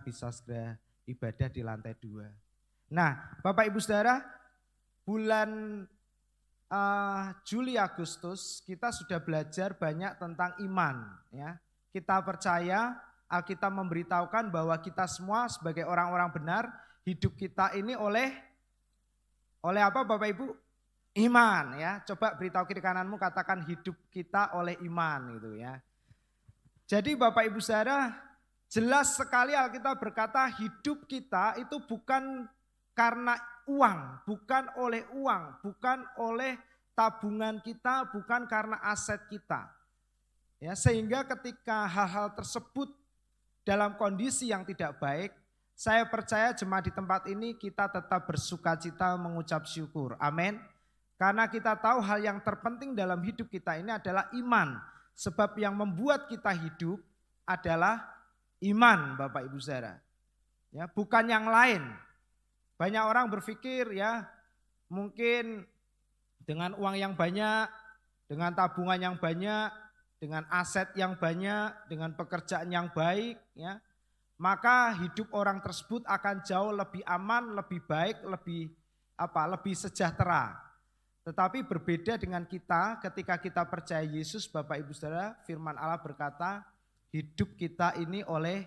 bisa segera ibadah di lantai 2. Nah, Bapak Ibu Saudara, bulan Juli Agustus kita sudah belajar banyak tentang iman, ya. Kita percaya Alkitab memberitahukan bahwa kita semua sebagai orang-orang benar, hidup kita ini oleh apa Bapak Ibu? Iman, ya. Coba beritahu kiri kananmu, katakan hidup kita oleh iman gitu ya. Jadi Bapak Ibu Saudara, jelas sekali Alkitab berkata hidup kita itu bukan karena uang, bukan oleh uang, bukan oleh tabungan kita, bukan karena aset kita. Ya, sehingga ketika hal-hal tersebut dalam kondisi yang tidak baik, saya percaya jemaat di tempat ini kita tetap bersukacita mengucap syukur. Amin. Karena kita tahu hal yang terpenting dalam hidup kita ini adalah iman. Sebab yang membuat kita hidup adalah iman, Bapak Ibu Saudara. Ya, bukan yang lain. Banyak orang berpikir ya, mungkin dengan uang yang banyak, dengan tabungan yang banyak, dengan aset yang banyak, dengan pekerjaan yang baik, ya, maka hidup orang tersebut akan jauh lebih aman, lebih baik, lebih sejahtera. Tetapi berbeda dengan kita ketika kita percaya Yesus, Bapak Ibu Saudara, firman Allah berkata, hidup kita ini oleh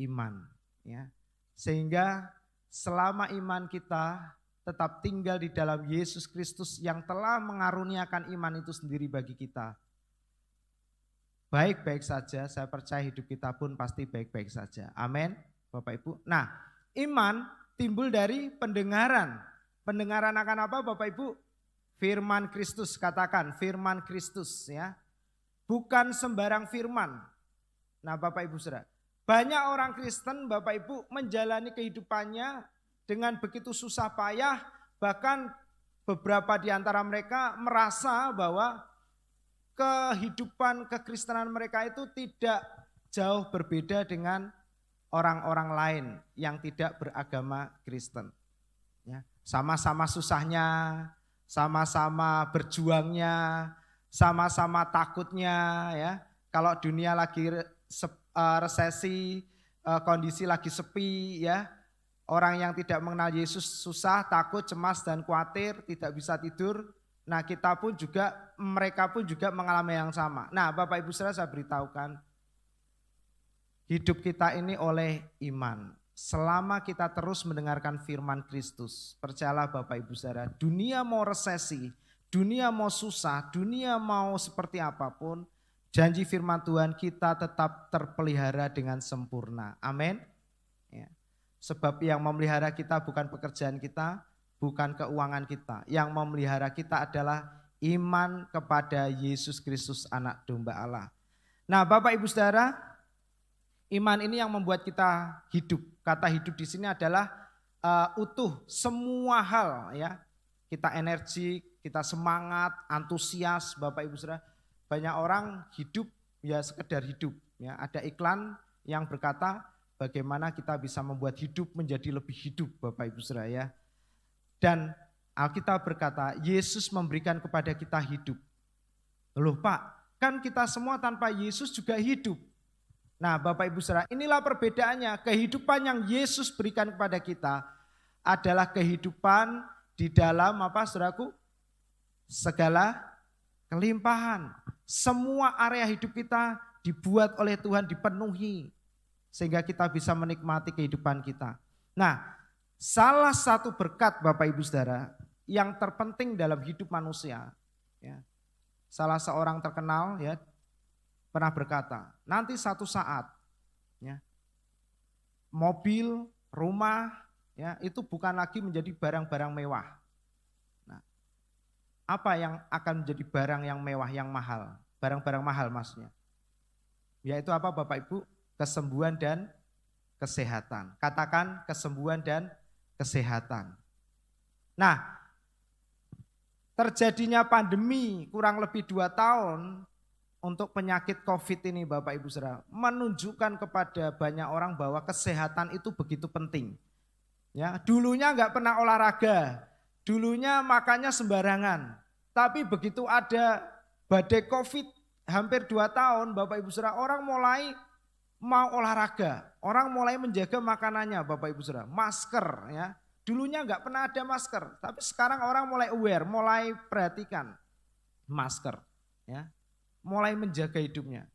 iman, ya. Sehingga selama iman kita tetap tinggal di dalam Yesus Kristus yang telah mengaruniakan iman itu sendiri bagi kita, baik-baik saja, saya percaya hidup kita pun pasti baik-baik saja. Amin, Bapak Ibu. Nah, iman timbul dari pendengaran. Pendengaran akan apa Bapak Ibu? Firman Kristus, katakan firman Kristus ya. Bukan sembarang firman. Nah Bapak Ibu Saudara, banyak orang Kristen Bapak Ibu menjalani kehidupannya dengan begitu susah payah, bahkan beberapa di antara mereka merasa bahwa kehidupan kekristenan mereka itu tidak jauh berbeda dengan orang-orang lain yang tidak beragama Kristen. Ya, sama-sama susahnya, sama-sama berjuangnya, sama-sama takutnya ya. Kalau dunia lagi resesi, kondisi lagi sepi ya. Orang yang tidak mengenal Yesus susah, takut, cemas dan khawatir, tidak bisa tidur. Nah, mereka pun juga mengalami yang sama. Nah, Bapak Ibu Saudara, saya beritahukan hidup kita ini oleh iman. Selama kita terus mendengarkan firman Kristus, percayalah Bapak Ibu Saudara, dunia mau resesi, dunia mau susah, dunia mau seperti apapun, janji firman Tuhan kita tetap terpelihara dengan sempurna. Amin. Ya. Sebab yang memelihara kita bukan pekerjaan kita, bukan keuangan kita. Yang memelihara kita adalah iman kepada Yesus Kristus anak domba Allah. Nah Bapak Ibu Saudara, iman ini yang membuat kita hidup. Kata hidup di sini adalah utuh semua hal ya. Kita energi, kita semangat, antusias Bapak Ibu Saudara. Banyak orang hidup ya sekedar hidup. Ya. Ada iklan yang berkata bagaimana kita bisa membuat hidup menjadi lebih hidup Bapak Ibu Saudara ya. Dan Alkitab berkata Yesus memberikan kepada kita hidup. Loh Pak, kan kita semua tanpa Yesus juga hidup. Nah Bapak Ibu Saudara, inilah perbedaannya. Kehidupan yang Yesus berikan kepada kita adalah kehidupan di dalam apa saudaraku? Segala kelimpahan. Semua area hidup kita dibuat oleh Tuhan dipenuhi. Sehingga kita bisa menikmati kehidupan kita. Nah, salah satu berkat Bapak Ibu Saudara yang terpenting dalam hidup manusia. Ya, salah seorang terkenal ya pernah berkata, nanti satu saat ya, mobil, rumah ya, itu bukan lagi menjadi barang-barang mewah. Nah, apa yang akan menjadi barang yang mewah, yang mahal? Barang-barang mahal maksudnya. Yaitu apa Bapak Ibu? Kesembuhan dan kesehatan. Katakan kesembuhan dan kesehatan. Nah, terjadinya pandemi kurang lebih 2 tahun untuk penyakit COVID ini Bapak Ibu Saudara menunjukkan kepada banyak orang bahwa kesehatan itu begitu penting. Ya, dulunya enggak pernah olahraga, dulunya makannya sembarangan. Tapi begitu ada badai COVID hampir 2 tahun Bapak Ibu Saudara orang mulai mau olahraga, orang mulai menjaga makanannya Bapak Ibu Saudara, masker ya. Dulunya nggak pernah ada masker, tapi sekarang orang mulai aware, mulai perhatikan masker ya. Mulai menjaga hidupnya.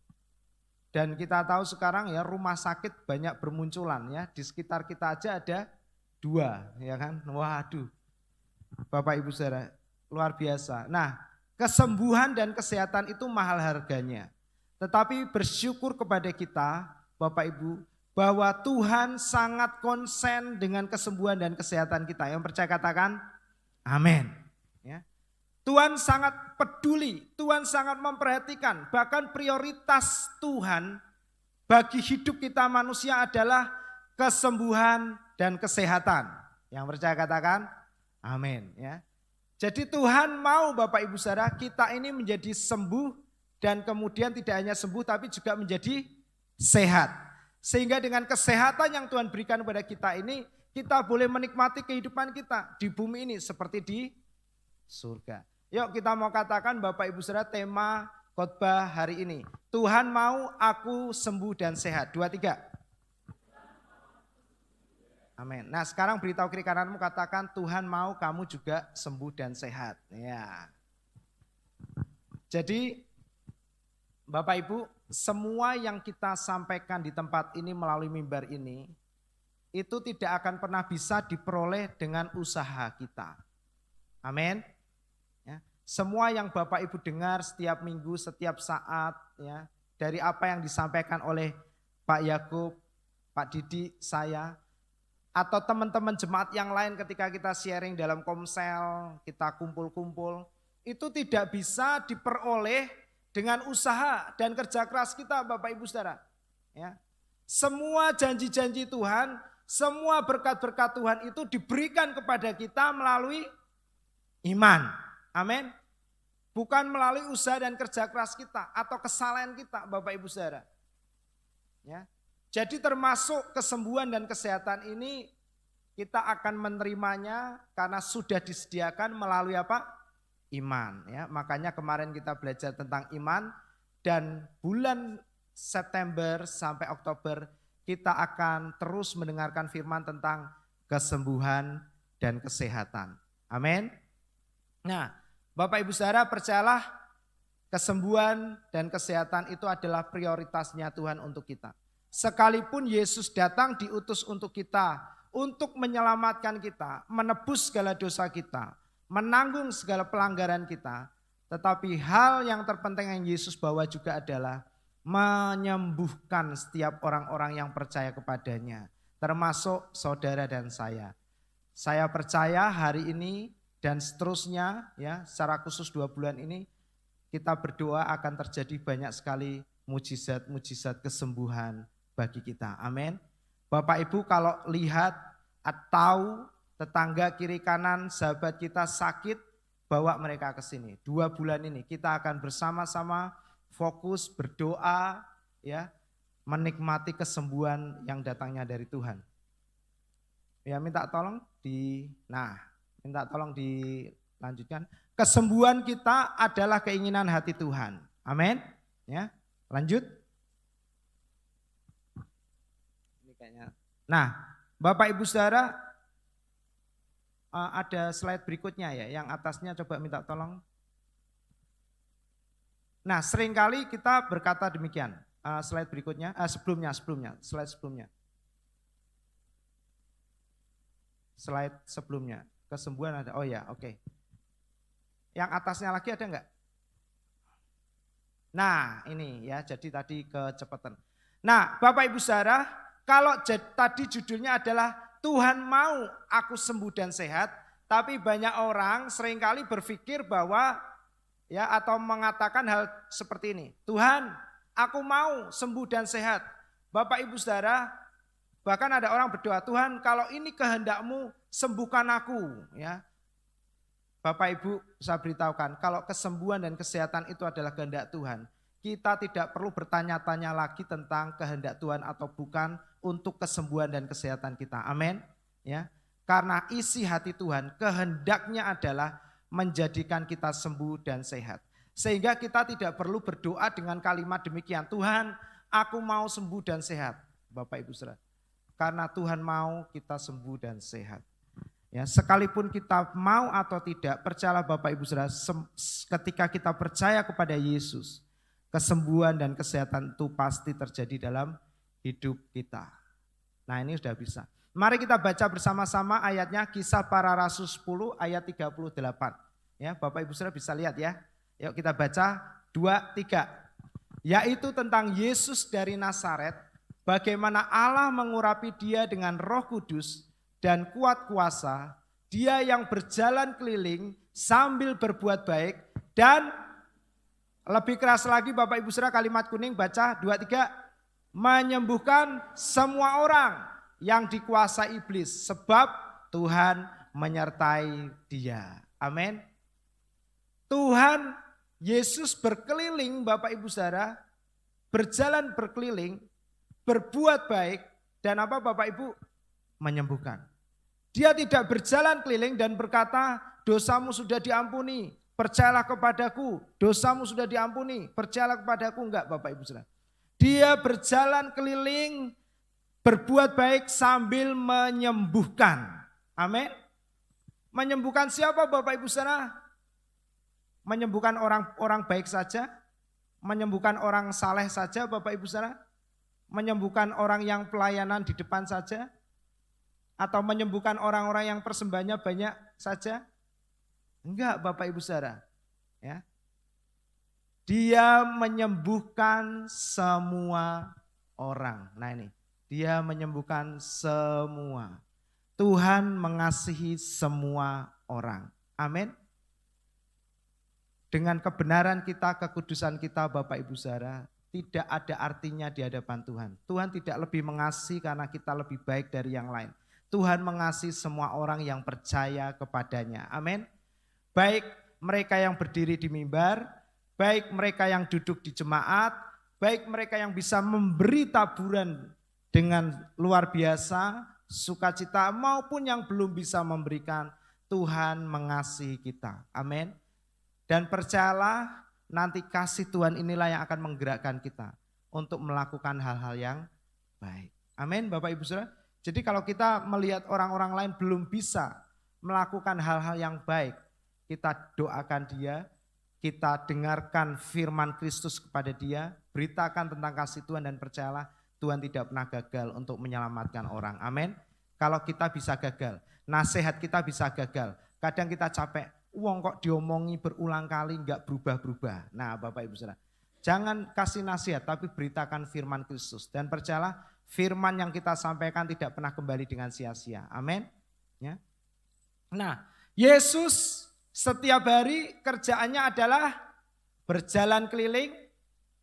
Dan kita tahu sekarang ya rumah sakit banyak bermunculan ya, di sekitar kita aja ada 2 ya kan. Waduh. Bapak Ibu Saudara, luar biasa. Nah, kesembuhan dan kesehatan itu mahal harganya. Tetapi bersyukur kepada kita, Bapak Ibu, bahwa Tuhan sangat konsen dengan kesembuhan dan kesehatan kita. Yang percaya katakan, amin. Ya. Tuhan sangat peduli, Tuhan sangat memperhatikan. Bahkan prioritas Tuhan bagi hidup kita manusia adalah kesembuhan dan kesehatan. Yang percaya katakan, amin. Ya. Jadi Tuhan mau Bapak Ibu Saudara kita ini menjadi sembuh dan kemudian tidak hanya sembuh tapi juga menjadi sehat. Sehingga dengan kesehatan yang Tuhan berikan kepada kita ini, kita boleh menikmati kehidupan kita di bumi ini seperti di surga. Yuk kita mau katakan Bapak Ibu Saudara tema khotbah hari ini. Tuhan mau aku sembuh dan sehat. 2, 3. Amin. Nah sekarang beritahu kiri kananmu katakan Tuhan mau kamu juga sembuh dan sehat. Ya. Jadi Bapak Ibu, semua yang kita sampaikan di tempat ini melalui mimbar ini, itu tidak akan pernah bisa diperoleh dengan usaha kita. Amin. Ya. Semua yang Bapak Ibu dengar setiap minggu, setiap saat, ya, dari apa yang disampaikan oleh Pak Yakub, Pak Didi, saya, atau teman-teman jemaat yang lain ketika kita sharing dalam komsel, kita kumpul-kumpul, itu tidak bisa diperoleh dengan usaha dan kerja keras kita Bapak Ibu Saudara. Ya. Semua janji-janji Tuhan, semua berkat-berkat Tuhan itu diberikan kepada kita melalui iman. Amin. Bukan melalui usaha dan kerja keras kita atau kesalahan kita Bapak Ibu Saudara. Ya. Jadi termasuk kesembuhan dan kesehatan ini kita akan menerimanya karena sudah disediakan melalui apa? Iman ya. Makanya kemarin kita belajar tentang iman dan bulan September sampai Oktober kita akan terus mendengarkan firman tentang kesembuhan dan kesehatan. Amin. Nah, Bapak Ibu Saudara percayalah kesembuhan dan kesehatan itu adalah prioritasnya Tuhan untuk kita. Sekalipun Yesus datang diutus untuk kita, untuk menyelamatkan kita, menebus segala dosa kita, menanggung segala pelanggaran kita, tetapi hal yang terpenting yang Yesus bawa juga adalah menyembuhkan setiap orang-orang yang percaya kepadanya, termasuk saudara dan saya. Saya percaya hari ini dan seterusnya ya, secara khusus 2 bulan ini kita berdoa akan terjadi banyak sekali mujizat-mujizat kesembuhan bagi kita. Amin. Bapak Ibu kalau lihat atau tetangga kiri kanan sahabat kita sakit, bawa mereka ke sini. 2 bulan ini kita akan bersama-sama fokus berdoa ya, menikmati kesembuhan yang datangnya dari Tuhan. Ya minta tolong dilanjutkan. Kesembuhan kita adalah keinginan hati Tuhan. Amin. Ya, lanjut. Ini kayaknya. Nah, Bapak Ibu Saudara, ada slide berikutnya ya, yang atasnya coba minta tolong. Nah seringkali kita berkata demikian, slide berikutnya, slide sebelumnya, kesembuhan ada, oh ya oke. Yang atasnya lagi ada enggak? Nah ini ya, jadi tadi kecepatan. Nah Bapak Ibu Saudara, kalau tadi judulnya adalah Tuhan mau aku sembuh dan sehat, tapi banyak orang seringkali berpikir bahwa ya atau mengatakan hal seperti ini. Tuhan, aku mau sembuh dan sehat. Bapak Ibu Saudara, bahkan ada orang berdoa, Tuhan kalau ini kehendak-Mu sembuhkan aku ya. Bapak Ibu saya beritahukan, kalau kesembuhan dan kesehatan itu adalah kehendak Tuhan, kita tidak perlu bertanya-tanya lagi tentang kehendak Tuhan atau bukan untuk kesembuhan dan kesehatan kita. Amin. Ya. Karena isi hati Tuhan, kehendaknya adalah menjadikan kita sembuh dan sehat. Sehingga kita tidak perlu berdoa dengan kalimat demikian, Tuhan aku mau sembuh dan sehat. Bapak Ibu Saudara. Karena Tuhan mau kita sembuh dan sehat. Ya, sekalipun kita mau atau tidak, percayalah Bapak Ibu Saudara, ketika kita percaya kepada Yesus, kesembuhan dan kesehatan itu pasti terjadi dalam hidup kita. Nah, ini sudah bisa. Mari kita baca bersama-sama ayatnya, Kisah Para Rasul 10 ayat 38. Ya, Bapak Ibu Saudara bisa lihat ya. Yuk kita baca 2, 3. Yaitu tentang Yesus dari Nazaret, bagaimana Allah mengurapi dia dengan Roh Kudus dan kuat kuasa, dia yang berjalan keliling sambil berbuat baik, dan lebih keras lagi Bapak Ibu Saudara, kalimat kuning baca 2, 3, menyembuhkan semua orang yang dikuasai iblis, sebab Tuhan menyertai dia. Amin. Tuhan Yesus berkeliling Bapak Ibu Saudara, berjalan berkeliling, berbuat baik, dan apa Bapak Ibu? Menyembuhkan. Dia tidak berjalan keliling dan berkata, dosamu sudah diampuni, percayalah kepadaku, dosamu sudah diampuni, percayalah kepadaku. Enggak Bapak Ibu Saudara. Dia berjalan keliling, berbuat baik sambil menyembuhkan. Amin. Menyembuhkan siapa Bapak Ibu Saudara? Menyembuhkan orang baik saja? Menyembuhkan orang saleh saja Bapak Ibu Saudara? Menyembuhkan orang yang pelayanan di depan saja? Atau menyembuhkan orang-orang yang persembahannya banyak saja? Enggak Bapak Ibu Saudara. Ya. Dia menyembuhkan semua orang. Nah ini, dia menyembuhkan semua. Tuhan mengasihi semua orang. Amin. Dengan kebenaran kita, kekudusan kita Bapak Ibu Saudara, tidak ada artinya di hadapan Tuhan. Tuhan tidak lebih mengasihi karena kita lebih baik dari yang lain. Tuhan mengasihi semua orang yang percaya kepadanya. Amin. Baik mereka yang berdiri di mimbar, baik mereka yang duduk di jemaat, baik mereka yang bisa memberi taburan dengan luar biasa, sukacita, maupun yang belum bisa memberikan, Tuhan mengasihi kita. Amin. Dan percayalah, nanti kasih Tuhan inilah yang akan menggerakkan kita untuk melakukan hal-hal yang baik. Amin Bapak Ibu Saudara. Jadi kalau kita melihat orang-orang lain belum bisa melakukan hal-hal yang baik, kita doakan dia, kita dengarkan firman Kristus kepada dia, beritakan tentang kasih Tuhan dan percayalah Tuhan tidak pernah gagal untuk menyelamatkan orang. Amin. Kalau kita bisa gagal, nasihat kita bisa gagal. Kadang kita capek, wong kok diomongi berulang kali enggak berubah-berubah. Nah Bapak Ibu Saudara, jangan kasih nasihat tapi beritakan firman Kristus. Dan percayalah firman yang kita sampaikan tidak pernah kembali dengan sia-sia. Amin. Ya. Nah Yesus setiap hari kerjaannya adalah berjalan keliling,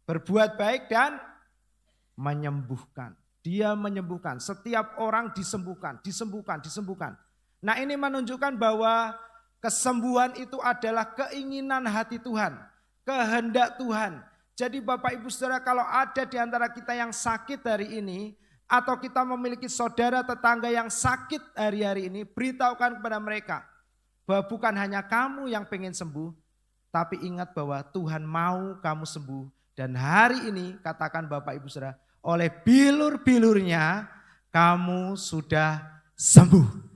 berbuat baik dan menyembuhkan. Dia menyembuhkan, setiap orang disembuhkan, disembuhkan. Nah ini menunjukkan bahwa kesembuhan itu adalah keinginan hati Tuhan, kehendak Tuhan. Jadi Bapak Ibu Saudara, kalau ada di antara kita yang sakit hari ini, atau kita memiliki saudara tetangga yang sakit hari-hari ini, beritahukan kepada mereka bahwa bukan hanya kamu yang pengen sembuh, tapi ingat bahwa Tuhan mau kamu sembuh. Dan hari ini katakan Bapak Ibu Saudara, oleh bilur-bilurnya kamu sudah sembuh.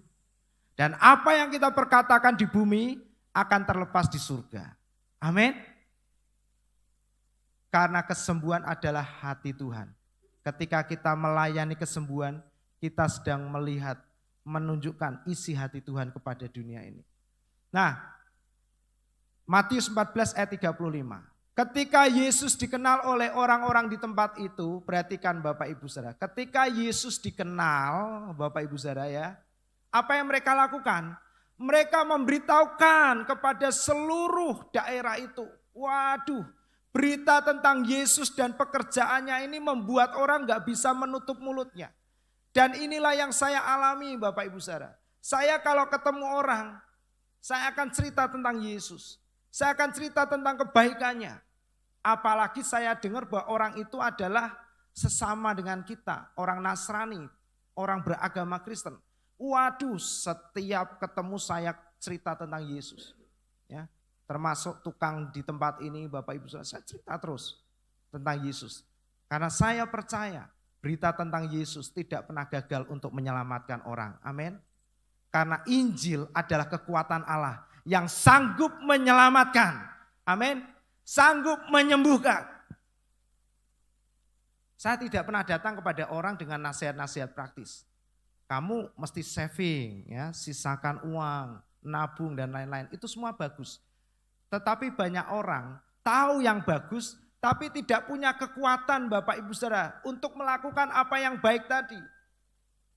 Dan apa yang kita perkatakan di bumi akan terlepas di surga. Amin. Karena kesembuhan adalah hati Tuhan. Ketika kita melayani kesembuhan, kita sedang melihat, menunjukkan isi hati Tuhan kepada dunia ini. Nah, Matius 14 ayat 35. Ketika Yesus dikenal oleh orang-orang di tempat itu, perhatikan Bapak Ibu Saudara. Ketika Yesus dikenal, Bapak Ibu Saudara ya, apa yang mereka lakukan? Mereka memberitahukan kepada seluruh daerah itu. Waduh, berita tentang Yesus dan pekerjaannya ini membuat orang gak bisa menutup mulutnya. Dan inilah yang saya alami Bapak Ibu Saudara. Saya kalau ketemu orang, saya akan cerita tentang Yesus. Saya akan cerita tentang kebaikannya. Apalagi saya dengar bahwa orang itu adalah sesama dengan kita, orang Nasrani, orang beragama Kristen. Waduh, setiap ketemu saya cerita tentang Yesus. Ya, termasuk tukang di tempat ini, Bapak Ibu Saudara, saya cerita terus tentang Yesus. Karena saya percaya berita tentang Yesus tidak pernah gagal untuk menyelamatkan orang. Amin. Karena Injil adalah kekuatan Allah yang sanggup menyelamatkan. Amin. Sanggup menyembuhkan. Saya tidak pernah datang kepada orang dengan nasihat-nasihat praktis. Kamu mesti saving, ya, sisakan uang, nabung dan lain-lain. Itu semua bagus. Tetapi banyak orang tahu yang bagus, tapi tidak punya kekuatan Bapak Ibu Saudara untuk melakukan apa yang baik tadi.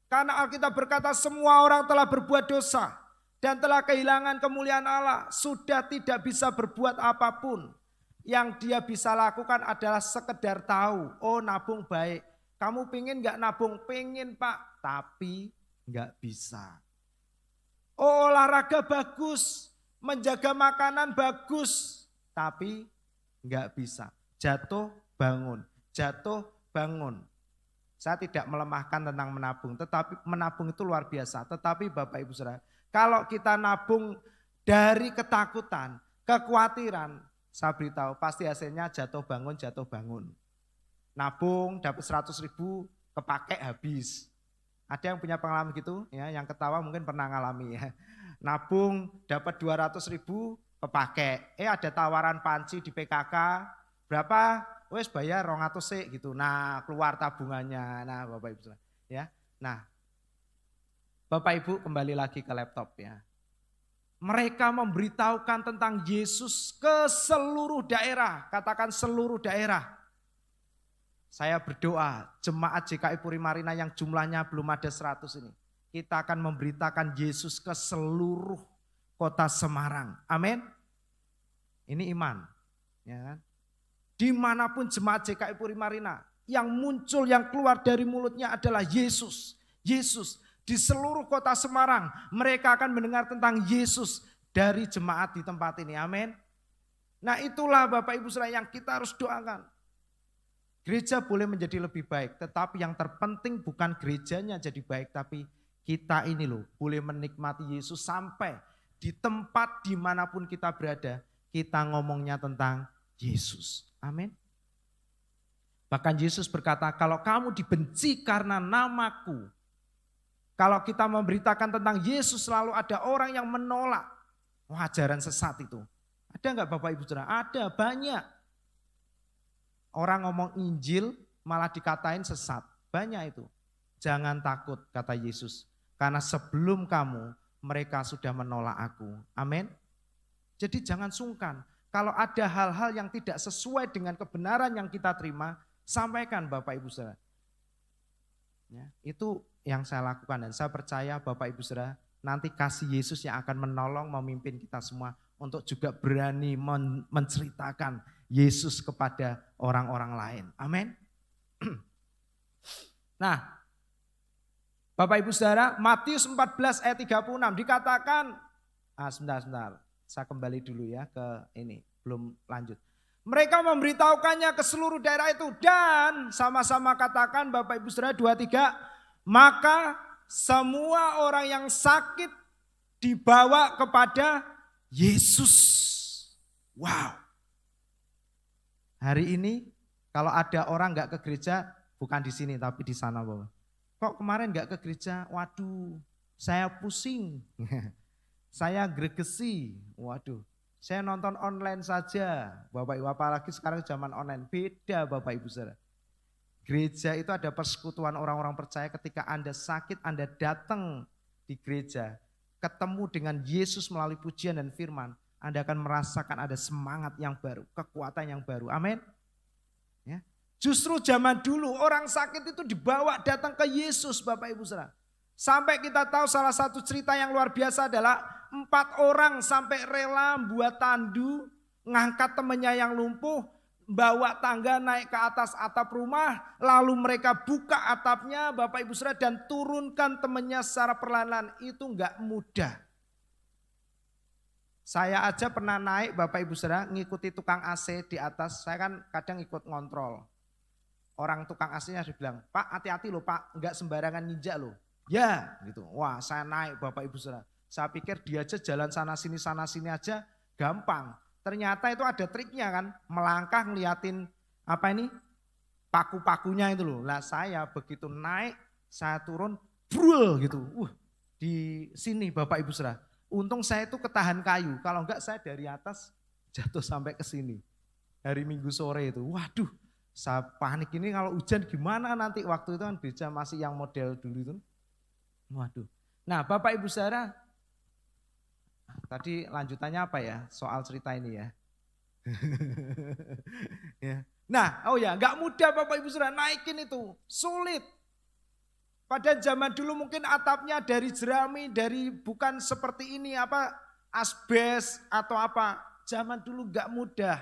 Karena Alkitab berkata semua orang telah berbuat dosa dan telah kehilangan kemuliaan Allah. Sudah tidak bisa berbuat apapun. Yang dia bisa lakukan adalah sekedar tahu, oh nabung baik. Kamu pengen gak nabung? Pengen Pak, tapi gak bisa. Oh olahraga bagus, menjaga makanan bagus, tapi gak bisa. Jatuh bangun, jatuh bangun. Saya tidak melemahkan tentang menabung, tetapi menabung itu luar biasa. Tetapi Bapak Ibu Saudara, kalau kita nabung dari ketakutan, kekhawatiran, saya beritahu pasti hasilnya jatuh bangun. Nabung dapat 100.000, kepake habis. Ada yang punya pengalaman gitu, ya, yang ketawa mungkin pernah ngalami ya. Nabung dapat 200.000, kepake. Ada tawaran panci di PKK, berapa? Wes bayar 200 sih gitu. Nah, keluar tabungannya. Nah, Bapak Ibu ya. Nah, Bapak Ibu kembali lagi ke laptop ya. Mereka memberitahukan tentang Yesus ke seluruh daerah, katakan seluruh daerah. Saya berdoa jemaat JKI Puri Marina yang jumlahnya belum ada 100 ini. Kita akan memberitakan Yesus ke seluruh kota Semarang. Amin. Ini iman. Ya kan? Dimanapun jemaat JKI Puri Marina, yang muncul, yang keluar dari mulutnya adalah Yesus. Yesus. Di seluruh kota Semarang, mereka akan mendengar tentang Yesus dari jemaat di tempat ini. Amin. Nah itulah Bapak Ibu Saudara yang kita harus doakan. Gereja boleh menjadi lebih baik, tetapi yang terpenting bukan gerejanya jadi baik, tapi kita ini loh boleh menikmati Yesus sampai di tempat dimanapun kita berada, kita ngomongnya tentang Yesus. Amin. Bahkan Yesus berkata, kalau kamu dibenci karena namaku, kalau kita memberitakan tentang Yesus selalu ada orang yang menolak ajaran sesat itu. Ada enggak Bapak Ibu Saudara? Ada, banyak. Orang ngomong Injil malah dikatain sesat. Banyak itu. Jangan takut kata Yesus. Karena sebelum kamu mereka sudah menolak aku. Amin. Jadi jangan sungkan. Kalau ada hal-hal yang tidak sesuai dengan kebenaran yang kita terima, sampaikan Bapak Ibu Saudara. Ya, itu yang saya lakukan dan saya percaya Bapak Ibu Saudara nanti kasih Yesus yang akan menolong memimpin kita semua untuk juga berani menceritakan Yesus kepada orang-orang lain. Amin. Nah, Bapak Ibu Saudara, Matius 14 ayat 36 dikatakan, sebentar, saya kembali dulu ya ke ini, belum lanjut. Mereka memberitahukannya ke seluruh daerah itu dan sama-sama katakan Bapak Ibu Saudara 2-3, maka semua orang yang sakit dibawa kepada Yesus. Wow. Hari ini kalau ada orang gak ke gereja, bukan di sini tapi di sana Bapak. Kok kemarin gak ke gereja? Waduh, saya pusing. Saya gregesi. Waduh. Saya nonton online saja, Bapak Ibu, apalagi sekarang zaman online. Beda Bapak Ibu Saudara. Gereja itu ada persekutuan orang-orang percaya ketika Anda sakit, Anda datang di gereja, ketemu dengan Yesus melalui pujian dan firman, Anda akan merasakan ada semangat yang baru, kekuatan yang baru. Amin. Ya. Justru zaman dulu orang sakit itu dibawa datang ke Yesus Bapak Ibu Saudara. Sampai kita tahu salah satu cerita yang luar biasa adalah 4 orang sampai rela buat tandu, ngangkat temannya yang lumpuh, bawa tangga naik ke atas atap rumah, lalu mereka buka atapnya Bapak Ibu Saudara dan turunkan temannya secara perlahan-lahan. Itu enggak mudah. Saya aja pernah naik Bapak Ibu Saudara ngikuti tukang AC di atas, saya kan kadang ikut ngontrol. Orang tukang AC-nya harus bilang, Pak hati-hati loh Pak, enggak sembarangan nginjak loh. Ya gitu, wah saya naik Bapak Ibu Saudara. Saya pikir dia aja jalan sana sini aja gampang. Ternyata itu ada triknya kan, melangkah ngeliatin apa ini? paku-pakunya itu loh. Lah saya begitu naik, saya turun, brul gitu. Di sini Bapak Ibu Saudara. Untung saya itu ketahan kayu, kalau enggak saya dari atas jatuh sampai ke sini. Hari Minggu sore itu, waduh, saya panik ini kalau hujan gimana nanti, waktu itu kan beca masih yang model dulu itu. Waduh. Nah Bapak Ibu Saudara, tadi lanjutannya apa ya soal cerita ini ya. Ya. Nah, nggak mudah Bapak Ibu Saudara naikin itu, sulit. Pada zaman dulu mungkin atapnya dari jerami, dari bukan seperti ini asbes atau apa. Zaman dulu nggak mudah.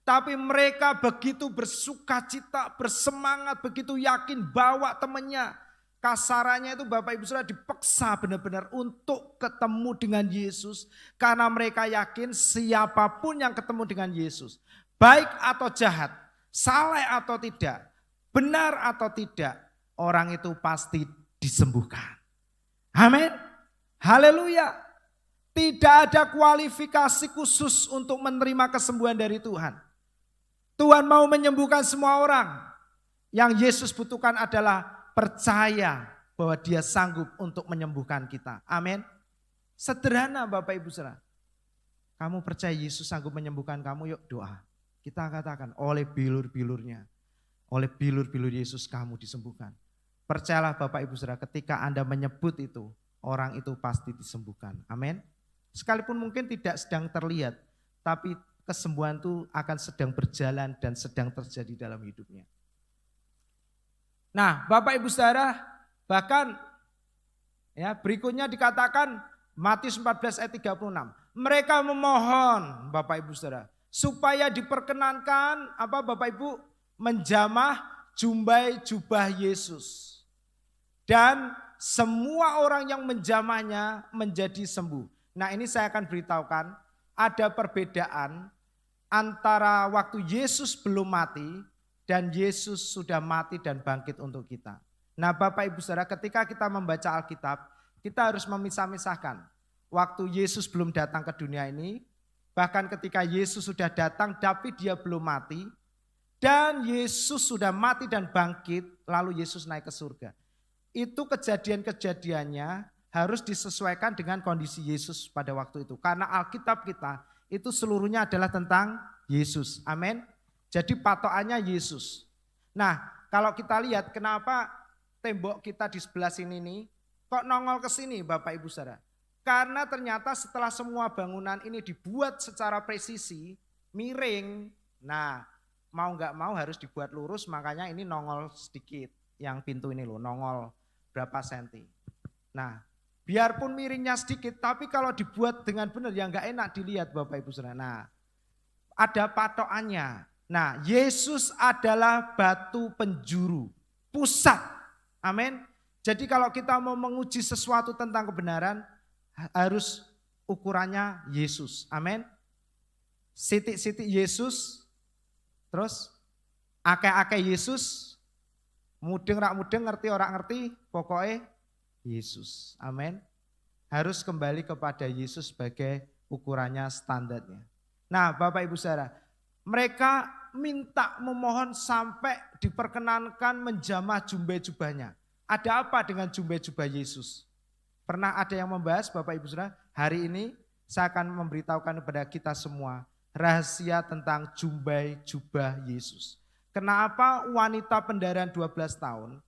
Tapi mereka begitu bersukacita, bersemangat, begitu yakin bawa temannya. Kasarannya itu Bapak Ibu Saudara dipaksa benar-benar untuk ketemu dengan Yesus. Karena mereka yakin siapapun yang ketemu dengan Yesus, baik atau jahat, saleh atau tidak, benar atau tidak, orang itu pasti disembuhkan. Amin. Haleluya. Tidak ada kualifikasi khusus untuk menerima kesembuhan dari Tuhan. Tuhan mau menyembuhkan semua orang. Yang Yesus butuhkan adalah percaya bahwa Dia sanggup untuk menyembuhkan kita. Amin. Sederhana Bapak Ibu Saudara. Kamu percaya Yesus sanggup menyembuhkan kamu, yuk doa. Kita katakan oleh bilur-bilurnya, oleh bilur-bilur Yesus kamu disembuhkan. Percayalah Bapak Ibu Saudara, ketika Anda menyebut itu, orang itu pasti disembuhkan. Amin. Sekalipun mungkin tidak sedang terlihat, tapi kesembuhan itu akan sedang berjalan dan sedang terjadi dalam hidupnya. Nah Bapak Ibu Saudara, bahkan ya berikutnya dikatakan Matius 14 ayat 36. Mereka memohon Bapak Ibu Saudara supaya diperkenankan Bapak Ibu menjamah jumbai jubah Yesus. Dan semua orang yang menjamahnya menjadi sembuh. Nah ini saya akan beritahukan ada perbedaan antara waktu Yesus belum mati dan Yesus sudah mati dan bangkit untuk kita. Nah Bapak Ibu Saudara, ketika kita membaca Alkitab, kita harus memisah-misahkan. Waktu Yesus belum datang ke dunia ini, bahkan ketika Yesus sudah datang tapi Dia belum mati, dan Yesus sudah mati dan bangkit, lalu Yesus naik ke surga. Itu kejadian-kejadiannya harus disesuaikan dengan kondisi Yesus pada waktu itu. Karena Alkitab kita itu seluruhnya adalah tentang Yesus. Amin. Jadi patokannya Yesus. Nah kalau kita lihat kenapa tembok kita di sebelah sini nih kok nongol ke sini Bapak Ibu Saudara. Karena ternyata setelah semua bangunan ini dibuat secara presisi, miring. Nah mau nggak mau harus dibuat lurus, makanya ini nongol sedikit. Yang pintu ini loh nongol berapa senti. Nah biarpun miringnya sedikit, tapi kalau dibuat dengan benar ya nggak enak dilihat Bapak Ibu Saudara. Nah ada patokannya. Nah Yesus adalah batu penjuru, pusat. Amin. Jadi kalau kita mau menguji sesuatu tentang kebenaran, harus ukurannya Yesus. Amin. Sitik-sitik Yesus, terus akeh-akeh Yesus, mudeng rak mudeng, ngerti ora ngerti, pokoknya Yesus. Amin. Harus kembali kepada Yesus sebagai ukurannya, standarnya. Nah Bapak Ibu Saudara, mereka minta memohon sampai diperkenankan menjamah jumbai jubahnya. Ada apa dengan jumbai jubah Yesus? Pernah ada yang membahas Bapak Ibu Saudara? Hari ini saya akan memberitahukan kepada kita semua rahasia tentang jumbai jubah Yesus. Kenapa wanita pendarahan 12 tahun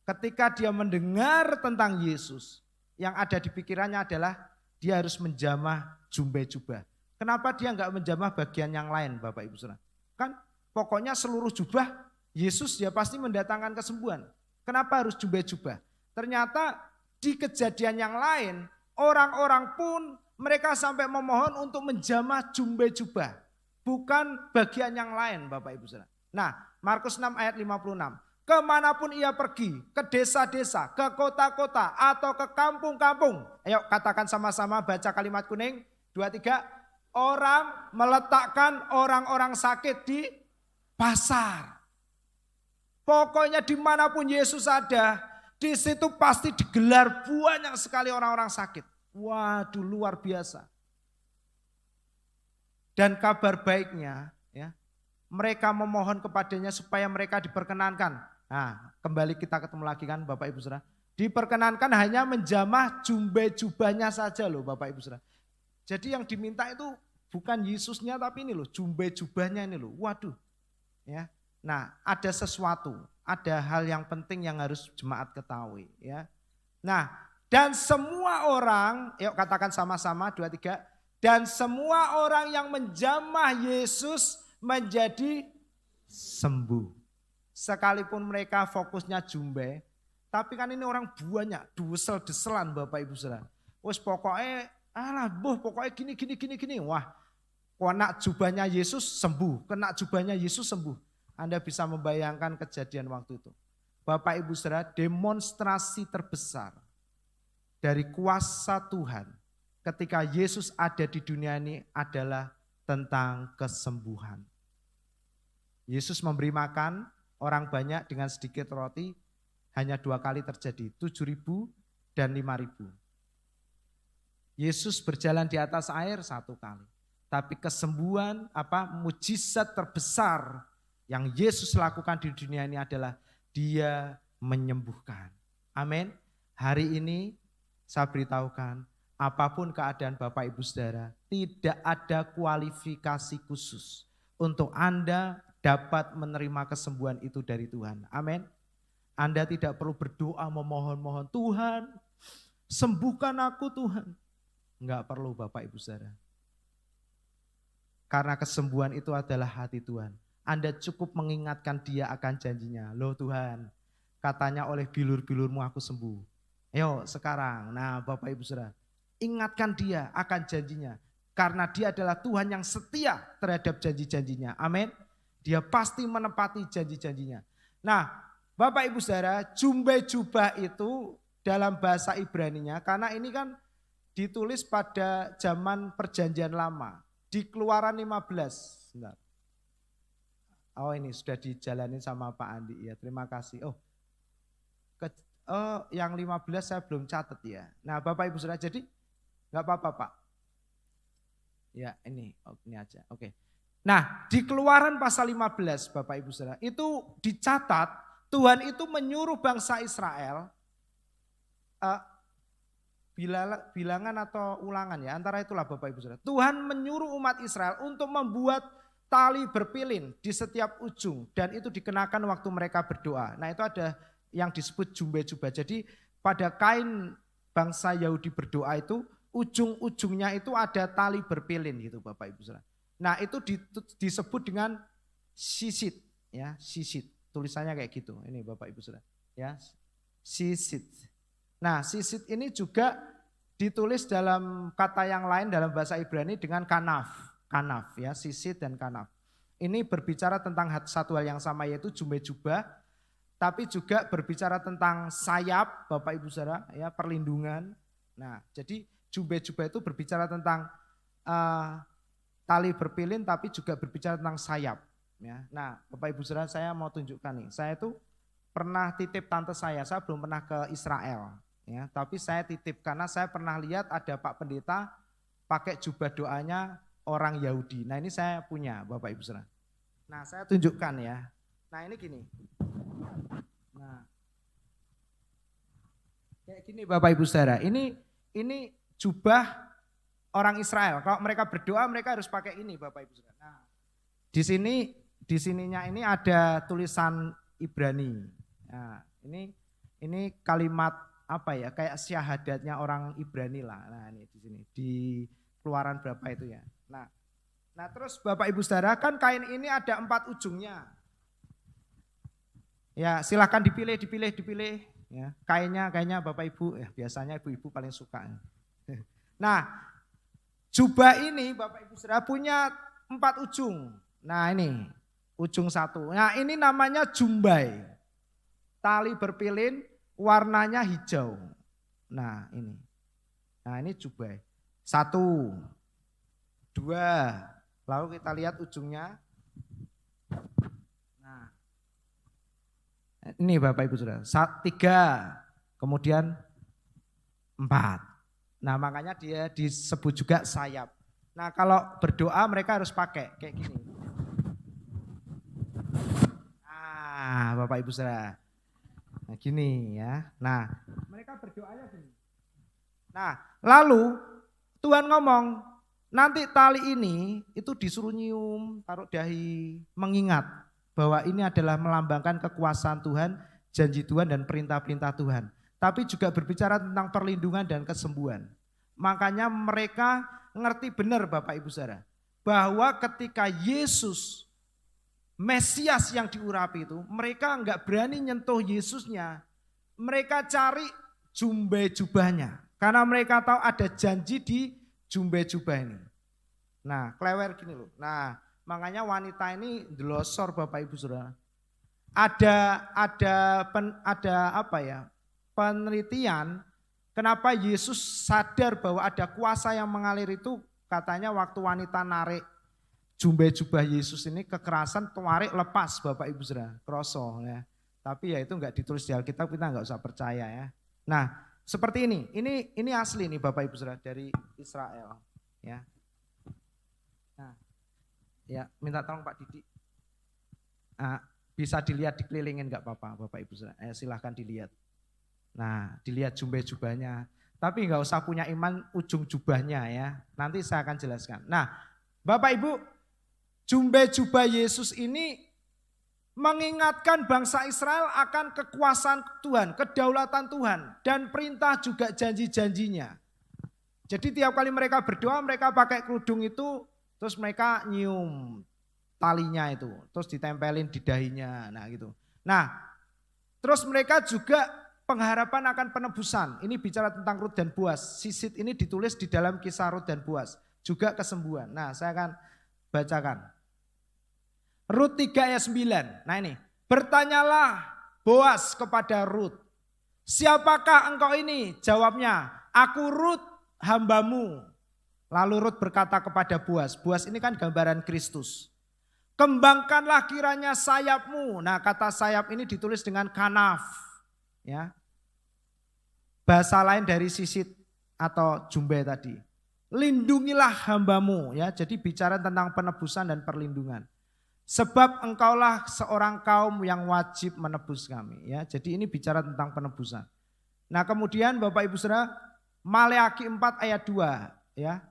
ketika dia mendengar tentang Yesus, yang ada di pikirannya adalah dia harus menjamah jumbai jubah. Kenapa dia enggak menjamah bagian yang lain Bapak Ibu Saudara? Kan pokoknya seluruh jubah Yesus dia pasti mendatangkan kesembuhan. Kenapa harus jumbai jubah? Ternyata di kejadian yang lain orang-orang pun mereka sampai memohon untuk menjamah jumbai jubah. Bukan bagian yang lain Bapak Ibu Saudara. Nah Markus 6 ayat 56. Kemanapun ia pergi, ke desa-desa, ke kota-kota atau ke kampung-kampung. Ayo katakan sama-sama, baca kalimat kuning. 2, 3. Orang meletakkan orang-orang sakit di pasar. Pokoknya dimanapun Yesus ada, di situ pasti digelar banyak sekali orang-orang sakit. Waduh luar biasa. Dan kabar baiknya ya, mereka memohon kepadanya supaya mereka diperkenankan. Nah, kembali kita ketemu lagi kan Bapak Ibu Saudara. Diperkenankan hanya menjamah jubahnya saja loh Bapak Ibu Saudara. Jadi yang diminta itu bukan Yesusnya tapi ini loh, jubahnya ini loh. Waduh. Ya. Nah, ada sesuatu, ada hal yang penting yang harus jemaat ketahui ya. Nah, dan semua orang, yuk katakan sama-sama 2 3, dan semua orang yang menjamah Yesus menjadi sembuh. Sekalipun mereka fokusnya jumbe, tapi kan ini orang banyak, desel-deselan Bapak Ibu Saudara. Wes pokoknya, pokoknya gini. Wah, kena jubahnya Yesus sembuh, kena jubahnya Yesus sembuh. Anda bisa membayangkan kejadian waktu itu. Bapak Ibu Saudara, demonstrasi terbesar dari kuasa Tuhan ketika Yesus ada di dunia ini adalah tentang kesembuhan. Yesus memberi makan orang banyak dengan sedikit roti, hanya 2 kali terjadi, 7.000 dan 5.000. Yesus berjalan di atas air 1 kali. Tapi kesembuhan, mujizat terbesar yang Yesus lakukan di dunia ini adalah Dia menyembuhkan. Amin. Hari ini saya beritahukan, apapun keadaan Bapak Ibu Saudara, tidak ada kualifikasi khusus untuk Anda dapat menerima kesembuhan itu dari Tuhan. Amin. Anda tidak perlu berdoa memohon-mohon, Tuhan sembuhkan aku Tuhan. Enggak perlu Bapak Ibu Saudara. Karena kesembuhan itu adalah hati Tuhan. Anda cukup mengingatkan Dia akan janjinya. Loh Tuhan, katanya oleh bilur-bilurmu aku sembuh. Ayo sekarang, nah Bapak Ibu Saudara, ingatkan Dia akan janjinya. Karena Dia adalah Tuhan yang setia terhadap janji-janjinya. Amin. Dia pasti menepati janji-janjinya. Nah Bapak Ibu Saudara, jubah itu dalam bahasa Ibraninya, karena ini kan ditulis pada zaman perjanjian lama. Di Keluaran 15. Bentar. Oh ini sudah dijalani sama Pak Andi ya, terima kasih. Yang 15 saya belum catat ya. Nah Bapak Ibu Saudara, jadi nggak apa-apa Pak. Ya ini aja, oke. Nah di Keluaran pasal 15 Bapak Ibu Saudara, itu dicatat Tuhan itu menyuruh bangsa Israel, bilangan atau ulangan ya, antara itulah Bapak Ibu Saudara. Tuhan menyuruh umat Israel untuk membuat tali berpilin di setiap ujung dan itu dikenakan waktu mereka berdoa. Nah itu ada yang disebut jubah. Jadi pada kain bangsa Yahudi berdoa itu ujung-ujungnya itu ada tali berpilin gitu Bapak Ibu Saudara. Nah itu disebut dengan sisit ya, sisit. Tulisannya kayak gitu. Ini Bapak Ibu Saudara ya, sisit. Nah sisit ini juga ditulis dalam kata yang lain dalam bahasa Ibrani dengan kanaf ya, sisit dan kanaf. Ini berbicara tentang satu hal yang sama yaitu jubah, tapi juga berbicara tentang sayap Bapak Ibu Saudara ya, perlindungan. Nah jadi jubah itu berbicara tentang tali berpilin tapi juga berbicara tentang sayap. Ya. Nah Bapak Ibu Saudara, saya mau tunjukkan nih, saya itu pernah titip tante saya belum pernah ke Israel. Ya, tapi saya titip karena saya pernah lihat ada Pak Pendeta pakai jubah doanya orang Yahudi. Nah ini saya punya Bapak Ibu Saudara. Nah saya tunjukkan ya. Nah ini gini. Nah kayak gini Bapak Ibu Saudara. Ini jubah orang Israel. Kalau mereka berdoa mereka harus pakai ini Bapak Ibu Saudara. Nah di sininya ini ada tulisan Ibrani. Nah ini kalimat apa ya, kayak syahadatnya orang Ibrani lah. Nah ini di sini di Keluaran berapa itu ya. Nah terus Bapak Ibu Saudara, kan kain ini ada 4 ujungnya. Ya silahkan dipilih ya. Kainnya Bapak Ibu, ya biasanya ibu-ibu paling suka. Nah jubah ini Bapak Ibu Saudara punya 4 ujung. Nah ini ujung 1. Nah ini namanya jumbai. Tali berpilin warnanya hijau. Nah ini jubah. 1, 2, lalu kita lihat ujungnya. Nah, ini Bapak Ibu Saudara, 3, kemudian 4. Nah makanya dia disebut juga sayap. Nah kalau berdoa mereka harus pakai kayak gini. Nah, Bapak Ibu Saudara. Nah, gini ya. Nah, mereka berdoanya gini. Nah, lalu Tuhan ngomong, nanti tali ini itu disuruh nyium, taruh dahi, mengingat bahwa ini adalah melambangkan kekuasaan Tuhan, janji Tuhan dan perintah-perintah Tuhan. Tapi juga berbicara tentang perlindungan dan kesembuhan. Makanya mereka ngerti benar Bapak Ibu Saudara, bahwa ketika Yesus Mesias yang diurapi itu, mereka enggak berani nyentuh Yesusnya. Mereka cari jumbe jubahnya. Karena mereka tahu ada janji di jumbe jubah ini. Nah, klewer gini loh. Nah, makanya wanita ini delosor Bapak Ibu Saudara. Ada apa ya? Penelitian kenapa Yesus sadar bahwa ada kuasa yang mengalir itu, katanya waktu wanita narik jumbe jubah Yesus ini kekerasan, tarik lepas Bapak Ibu Saudara, kroso ya. Tapi ya itu enggak ditulis di Alkitab, kita enggak usah percaya ya. Nah, seperti ini asli nih Bapak Ibu Saudara dari Israel ya. Nah, ya minta tolong Pak Didi. Nah, bisa dilihat dikelilingin enggak apa-apa Bapak Ibu Saudara. Silahkan dilihat. Nah, dilihat jumbe jubahnya. Tapi enggak usah punya iman ujung jubahnya ya. Nanti saya akan jelaskan. Nah, Bapak Ibu, jumbe jubah Yesus ini mengingatkan bangsa Israel akan kekuasaan Tuhan, kedaulatan Tuhan, dan perintah juga janji-janjinya. Jadi tiap kali mereka berdoa, mereka pakai kerudung itu, terus mereka nyium talinya itu, terus ditempelin di dahinya, nah gitu. Nah, terus mereka juga pengharapan akan penebusan. Ini bicara tentang Rut dan Boaz. Sisit ini ditulis di dalam kisah Rut dan Boaz. Juga kesembuhan. Nah, saya akan bacakan. Rut 3 ayat 9. Nah ini, bertanyalah Boaz kepada Rut, siapakah engkau ini? Jawabnya, aku Rut, hambamu. Lalu Rut berkata kepada Boaz, Boaz ini kan gambaran Kristus. Kembangkanlah kiranya sayapmu. Nah kata sayap ini ditulis dengan kanaf. Ya. Bahasa lain dari sisit atau jumbe tadi. Lindungilah hambamu. Ya, jadi bicara tentang penebusan dan perlindungan. Sebab engkaulah seorang kaum yang wajib menebus kami. Ya, jadi ini bicara tentang penebusan. Nah kemudian Bapak Ibu Saudara, Maleakhi 4 ayat 2. Ya,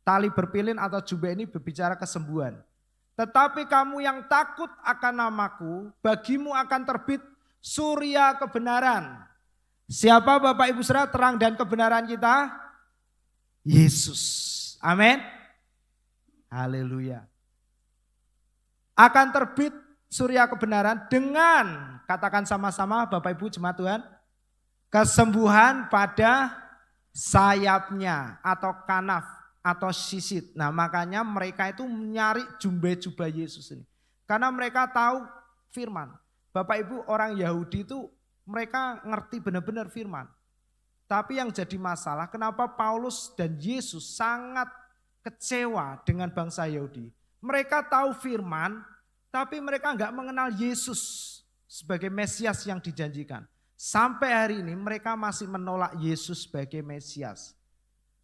tali berpilin atau jubah ini berbicara kesembuhan. Tetapi kamu yang takut akan namaku, bagimu akan terbit surya kebenaran. Siapa Bapak Ibu Saudara terang dan kebenaran kita? Yesus. Amin. Haleluya. Akan terbit surya kebenaran dengan, katakan sama-sama Bapak Ibu jemaat Tuhan, kesembuhan pada sayapnya atau kanaf atau sisit. Nah makanya mereka itu nyari jumbe jubah Yesus ini. Karena mereka tahu firman. Bapak Ibu orang Yahudi itu mereka ngerti benar-benar firman. Tapi yang jadi masalah kenapa Paulus dan Yesus sangat kecewa dengan bangsa Yahudi. Mereka tahu firman, tapi mereka enggak mengenal Yesus sebagai Mesias yang dijanjikan. Sampai hari ini mereka masih menolak Yesus sebagai Mesias.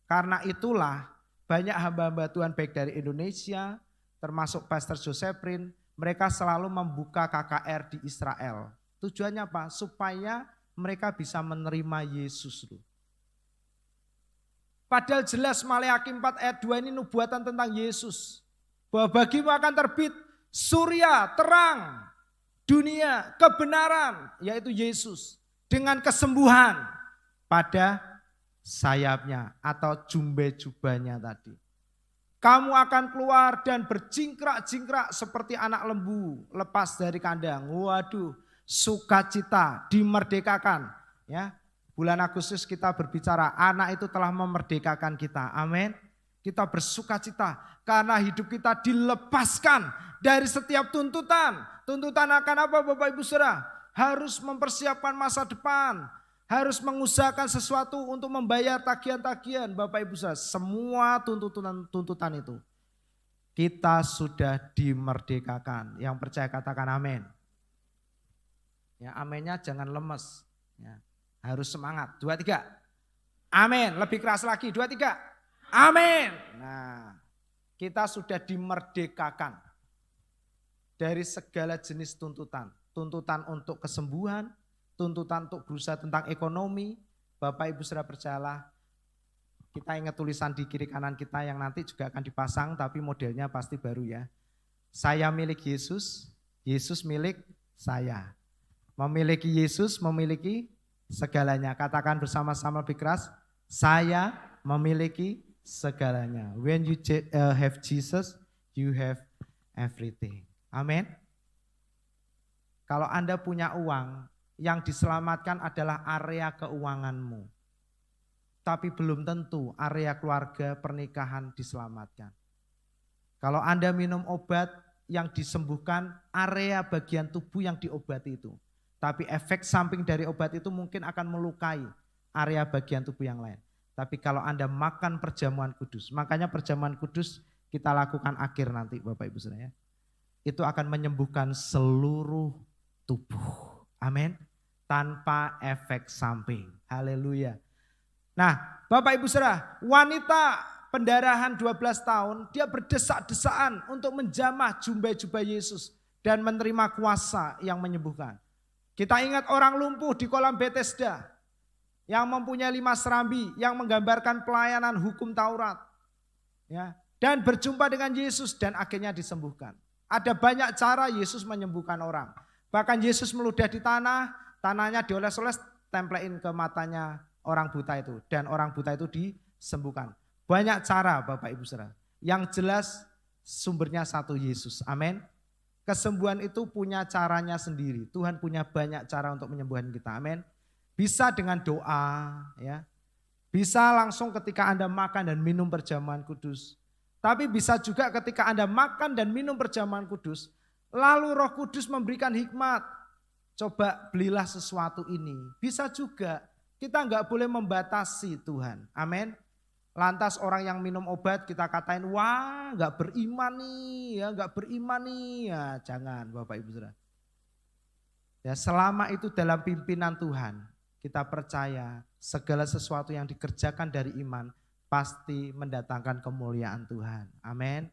Karena itulah banyak hamba-hamba Tuhan baik dari Indonesia, termasuk Pastor Josephine, mereka selalu membuka KKR di Israel. Tujuannya apa? Supaya mereka bisa menerima Yesus. Padahal jelas Maleakhi 4 ayat 2 ini nubuatan tentang Yesus. Bahwa bagimu akan terbit surya, terang, dunia, kebenaran, yaitu Yesus. Dengan kesembuhan pada sayapnya atau jumbe jubahnya tadi. Kamu akan keluar dan berjingkrak-jingkrak seperti anak lembu lepas dari kandang. Waduh, sukacita, dimerdekakan. Ya, bulan Agustus kita berbicara anak itu telah memerdekakan kita. Amin. Kita bersukacita karena hidup kita dilepaskan dari setiap tuntutan. Tuntutan akan apa Bapak Ibu Saudara? Harus mempersiapkan masa depan. Harus mengusahakan sesuatu untuk membayar tagihan-tagihan. Bapak Ibu Saudara, semua tuntutan itu kita sudah dimerdekakan. Yang percaya katakan amin. Ya, aminnya jangan lemes. Ya, harus semangat. 2, 3. Amin. Lebih keras lagi. 2, 3. Amin. Nah, kita sudah dimerdekakan dari segala jenis tuntutan. tuntutan untuk kesembuhan, tuntutan untuk berusaha tentang ekonomi. Bapak Ibu saudara percayalah, kita ingat tulisan di kiri kanan kita yang nanti juga akan dipasang, tapi modelnya pasti baru ya. Saya milik Yesus, Yesus milik saya. Memiliki Yesus, memiliki segalanya. Katakan bersama-sama lebih keras, saya memiliki segalanya. When you have Jesus, you have everything. Amin. Kalau Anda punya uang, yang diselamatkan adalah area keuanganmu. Tapi belum tentu area keluarga pernikahan diselamatkan. Kalau Anda minum obat, yang disembuhkan area bagian tubuh yang diobati itu. Tapi efek samping dari obat itu mungkin akan melukai area bagian tubuh yang lain. Tapi kalau Anda makan perjamuan kudus, makanya perjamuan kudus kita lakukan akhir nanti Bapak Ibu saudara ya. Itu akan menyembuhkan seluruh tubuh. Amin. Tanpa efek samping. Haleluya. Nah, Bapak Ibu saudara, wanita pendarahan 12 tahun, dia berdesak-desaan untuk menjamah jubah Yesus dan menerima kuasa yang menyembuhkan. Kita ingat orang lumpuh di kolam Bethesda yang mempunyai 5 serambi yang menggambarkan pelayanan hukum Taurat. Ya, dan berjumpa dengan Yesus dan akhirnya disembuhkan. Ada banyak cara Yesus menyembuhkan orang. Bahkan Yesus meludah di tanah, tanahnya dioles-oles, tempelin ke matanya orang buta itu. Dan orang buta itu disembuhkan. Banyak cara Bapak Ibu saudara. Yang jelas sumbernya satu, Yesus. Amin. Kesembuhan itu punya caranya sendiri. Tuhan punya banyak cara untuk menyembuhkan kita. Amin. Bisa dengan doa, ya. Bisa langsung ketika Anda makan dan minum perjamuan kudus. Tapi bisa juga ketika Anda makan dan minum perjamuan kudus, lalu Roh Kudus memberikan hikmat. Coba belilah sesuatu ini. Bisa juga. Kita enggak boleh membatasi Tuhan. Amin. Lantas orang yang minum obat kita katain, wah enggak beriman nih, ya enggak beriman nih. Ya jangan Bapak Ibu saudara. Ya selama itu dalam pimpinan Tuhan, kita percaya segala sesuatu yang dikerjakan dari iman pasti mendatangkan kemuliaan Tuhan. Amin.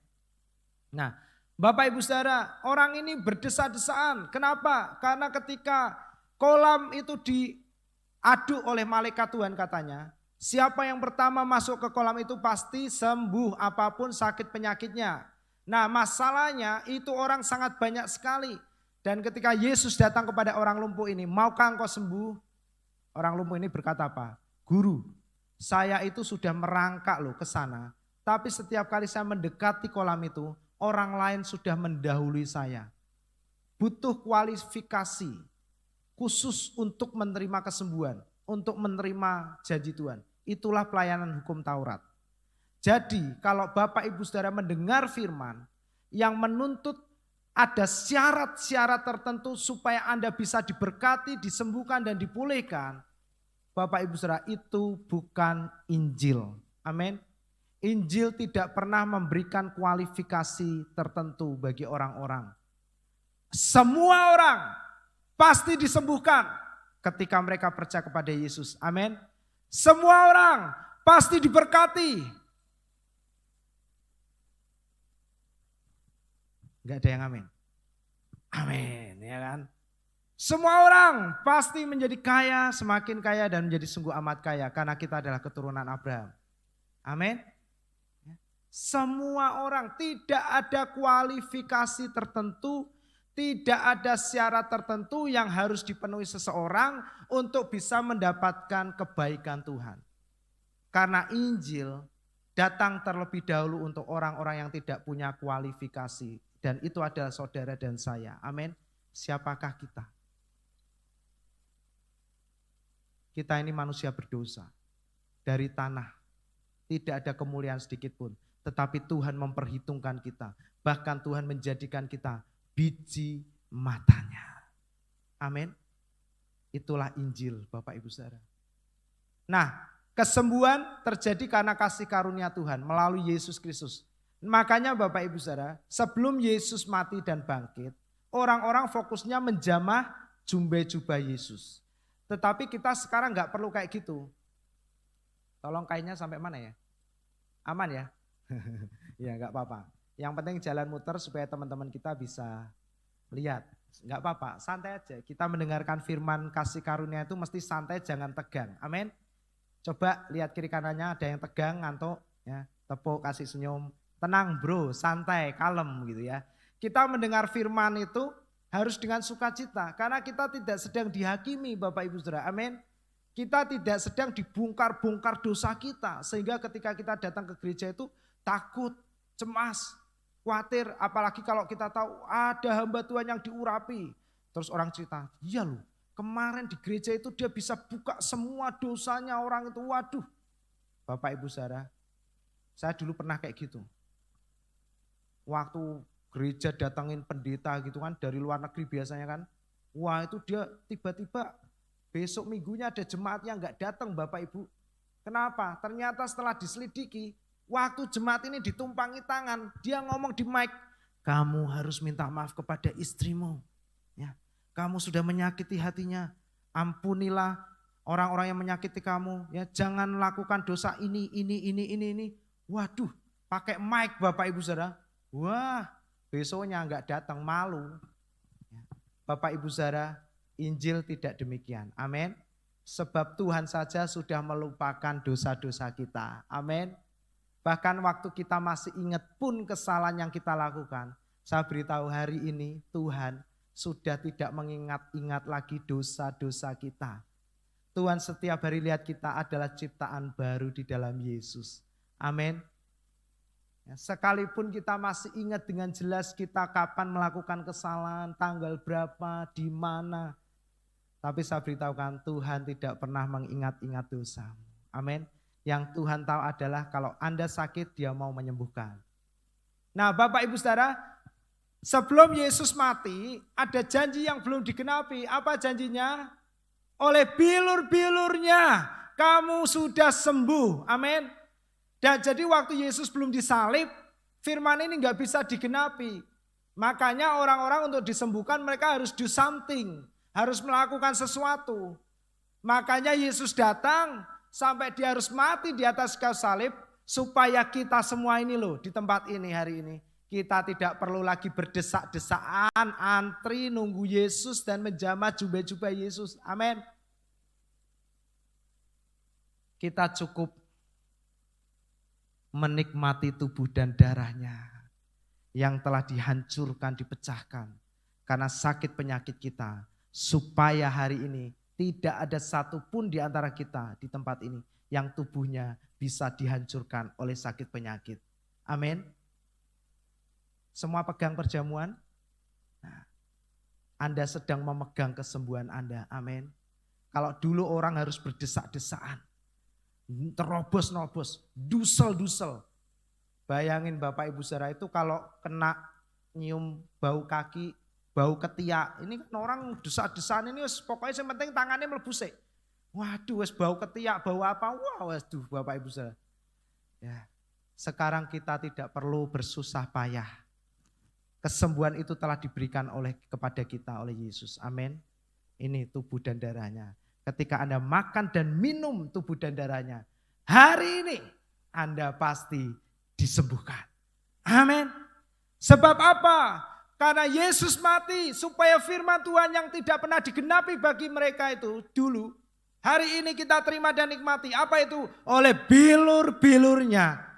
Nah, Bapak Ibu saudara, orang ini berdesah-desaan. Kenapa? Karena ketika kolam itu diaduk oleh malaikat Tuhan katanya, siapa yang pertama masuk ke kolam itu pasti sembuh apapun sakit penyakitnya. Nah, masalahnya itu orang sangat banyak sekali. Dan ketika Yesus datang kepada orang lumpuh ini, maukah engkau sembuh? Orang lumpuh ini berkata apa? Guru, saya itu sudah merangkak loh ke sana. Tapi setiap kali saya mendekati kolam itu, orang lain sudah mendahului saya. Butuh kualifikasi khusus untuk menerima kesembuhan, untuk menerima janji Tuhan. Itulah pelayanan hukum Taurat. Jadi kalau Bapak Ibu saudara mendengar firman yang menuntut ada syarat-syarat tertentu supaya Anda bisa diberkati, disembuhkan dan dipulihkan, Bapak Ibu saudara, itu bukan Injil. Amin. Injil tidak pernah memberikan kualifikasi tertentu bagi orang-orang. Semua orang pasti disembuhkan ketika mereka percaya kepada Yesus. Amin. Semua orang pasti diberkati. Enggak ada yang amin. Amin, ya kan? Semua orang pasti menjadi kaya, semakin kaya dan menjadi sungguh amat kaya karena kita adalah keturunan Abraham. Amin. Semua orang, tidak ada kualifikasi tertentu, tidak ada syarat tertentu yang harus dipenuhi seseorang untuk bisa mendapatkan kebaikan Tuhan. Karena Injil datang terlebih dahulu untuk orang-orang yang tidak punya kualifikasi. Dan itu adalah saudara dan saya. Amin. Siapakah kita? Kita ini manusia berdosa. Dari tanah. Tidak ada kemuliaan sedikit pun. Tetapi Tuhan memperhitungkan kita. Bahkan Tuhan menjadikan kita biji matanya. Amin. Itulah Injil Bapak Ibu saudara. Nah, kesembuhan terjadi karena kasih karunia Tuhan melalui Yesus Kristus. Makanya Bapak Ibu saudara, sebelum Yesus mati dan bangkit, orang-orang fokusnya menjamah jubah Yesus. Tetapi kita sekarang nggak perlu kayak gitu. Tolong kainnya sampai mana ya? Aman ya? Ya nggak apa-apa. Yang penting jalan muter supaya teman-teman kita bisa lihat. Enggak apa-apa, santai aja. Kita mendengarkan firman kasih karunia itu mesti santai, jangan tegang. Amin. Coba lihat kiri kanannya, ada yang tegang, ngantuk, ya, tepuk, kasih senyum. Tenang bro, santai, kalem gitu ya. Kita mendengar firman itu harus dengan sukacita, karena kita tidak sedang dihakimi Bapak Ibu Saudara. Amin. Kita tidak sedang dibongkar-bongkar dosa kita, sehingga ketika kita datang ke gereja itu takut, cemas, khawatir, apalagi kalau kita tahu ada hamba Tuhan yang diurapi. Terus orang cerita, iya loh kemarin di gereja itu dia bisa buka semua dosanya orang itu. Waduh, Bapak Ibu Saudara, saya dulu pernah kayak gitu. Waktu gereja datangin pendeta gitu kan, dari luar negeri biasanya kan. Wah itu dia tiba-tiba besok minggunya ada jemaat yang gak datang Bapak Ibu. Kenapa? Ternyata setelah diselidiki, waktu jemaat ini ditumpangi tangan, dia ngomong di mic, kamu harus minta maaf kepada istrimu. Ya, kamu sudah menyakiti hatinya, ampunilah orang-orang yang menyakiti kamu. Ya, jangan lakukan dosa ini. Waduh, pakai mic Bapak Ibu Saudara. Wah, besoknya enggak datang, malu. Ya, Bapak Ibu Saudara, Injil tidak demikian. Amin. Sebab Tuhan saja sudah melupakan dosa-dosa kita. Amin. Bahkan waktu kita masih ingat pun kesalahan yang kita lakukan. Saya beritahu hari ini Tuhan sudah tidak mengingat-ingat lagi dosa-dosa kita. Tuhan setiap hari lihat kita adalah ciptaan baru di dalam Yesus. Amin. Sekalipun kita masih ingat dengan jelas kita kapan melakukan kesalahan, tanggal berapa, di mana. Tapi saya beritahukan Tuhan tidak pernah mengingat-ingat dosamu. Amin. Yang Tuhan tahu adalah kalau Anda sakit dia mau menyembuhkan. Nah Bapak Ibu Saudara, sebelum Yesus mati ada janji yang belum digenapi. Apa janjinya? Oleh bilur-bilurnya kamu sudah sembuh. Amin. Dan jadi waktu Yesus belum disalib, firman ini gak bisa digenapi. Makanya orang-orang untuk disembuhkan mereka harus do something. Harus melakukan sesuatu. Makanya Yesus datang sampai dia harus mati di atas kayu salib. Supaya kita semua ini loh di tempat ini hari ini. Kita tidak perlu lagi berdesak-desaan, antri nunggu Yesus dan menjamah jubah-jubah Yesus. Amin. Kita cukup menikmati tubuh dan darahnya yang telah dihancurkan, dipecahkan karena sakit penyakit kita. Supaya hari ini tidak ada satupun di antara kita di tempat ini yang tubuhnya bisa dihancurkan oleh sakit penyakit. Amin. Semua pegang perjamuan. Nah, Anda sedang memegang kesembuhan Anda. Amin. Kalau dulu orang harus berdesak-desaan, terobos-nobos, dusel-dusel. Bayangin Bapak Ibu Saudara itu kalau kena nyium bau kaki, bau ketiak. Ini kan orang desak-desakan ini pokoknya yang penting tangannya mlebu sik. Waduh wes bau ketiak, bau apa? Wah wes duh Bapak Ibu Saudara. Ya. Sekarang kita tidak perlu bersusah payah. Kesembuhan itu telah diberikan kepada kita oleh Yesus. Amin. Ini tubuh dan darahnya. Ketika Anda makan dan minum tubuh dan darahnya, hari ini Anda pasti disembuhkan. Amin. Sebab apa? Karena Yesus mati supaya firman Tuhan yang tidak pernah digenapi bagi mereka itu dulu. Hari ini kita terima dan nikmati. Apa itu? Oleh bilur-bilurnya.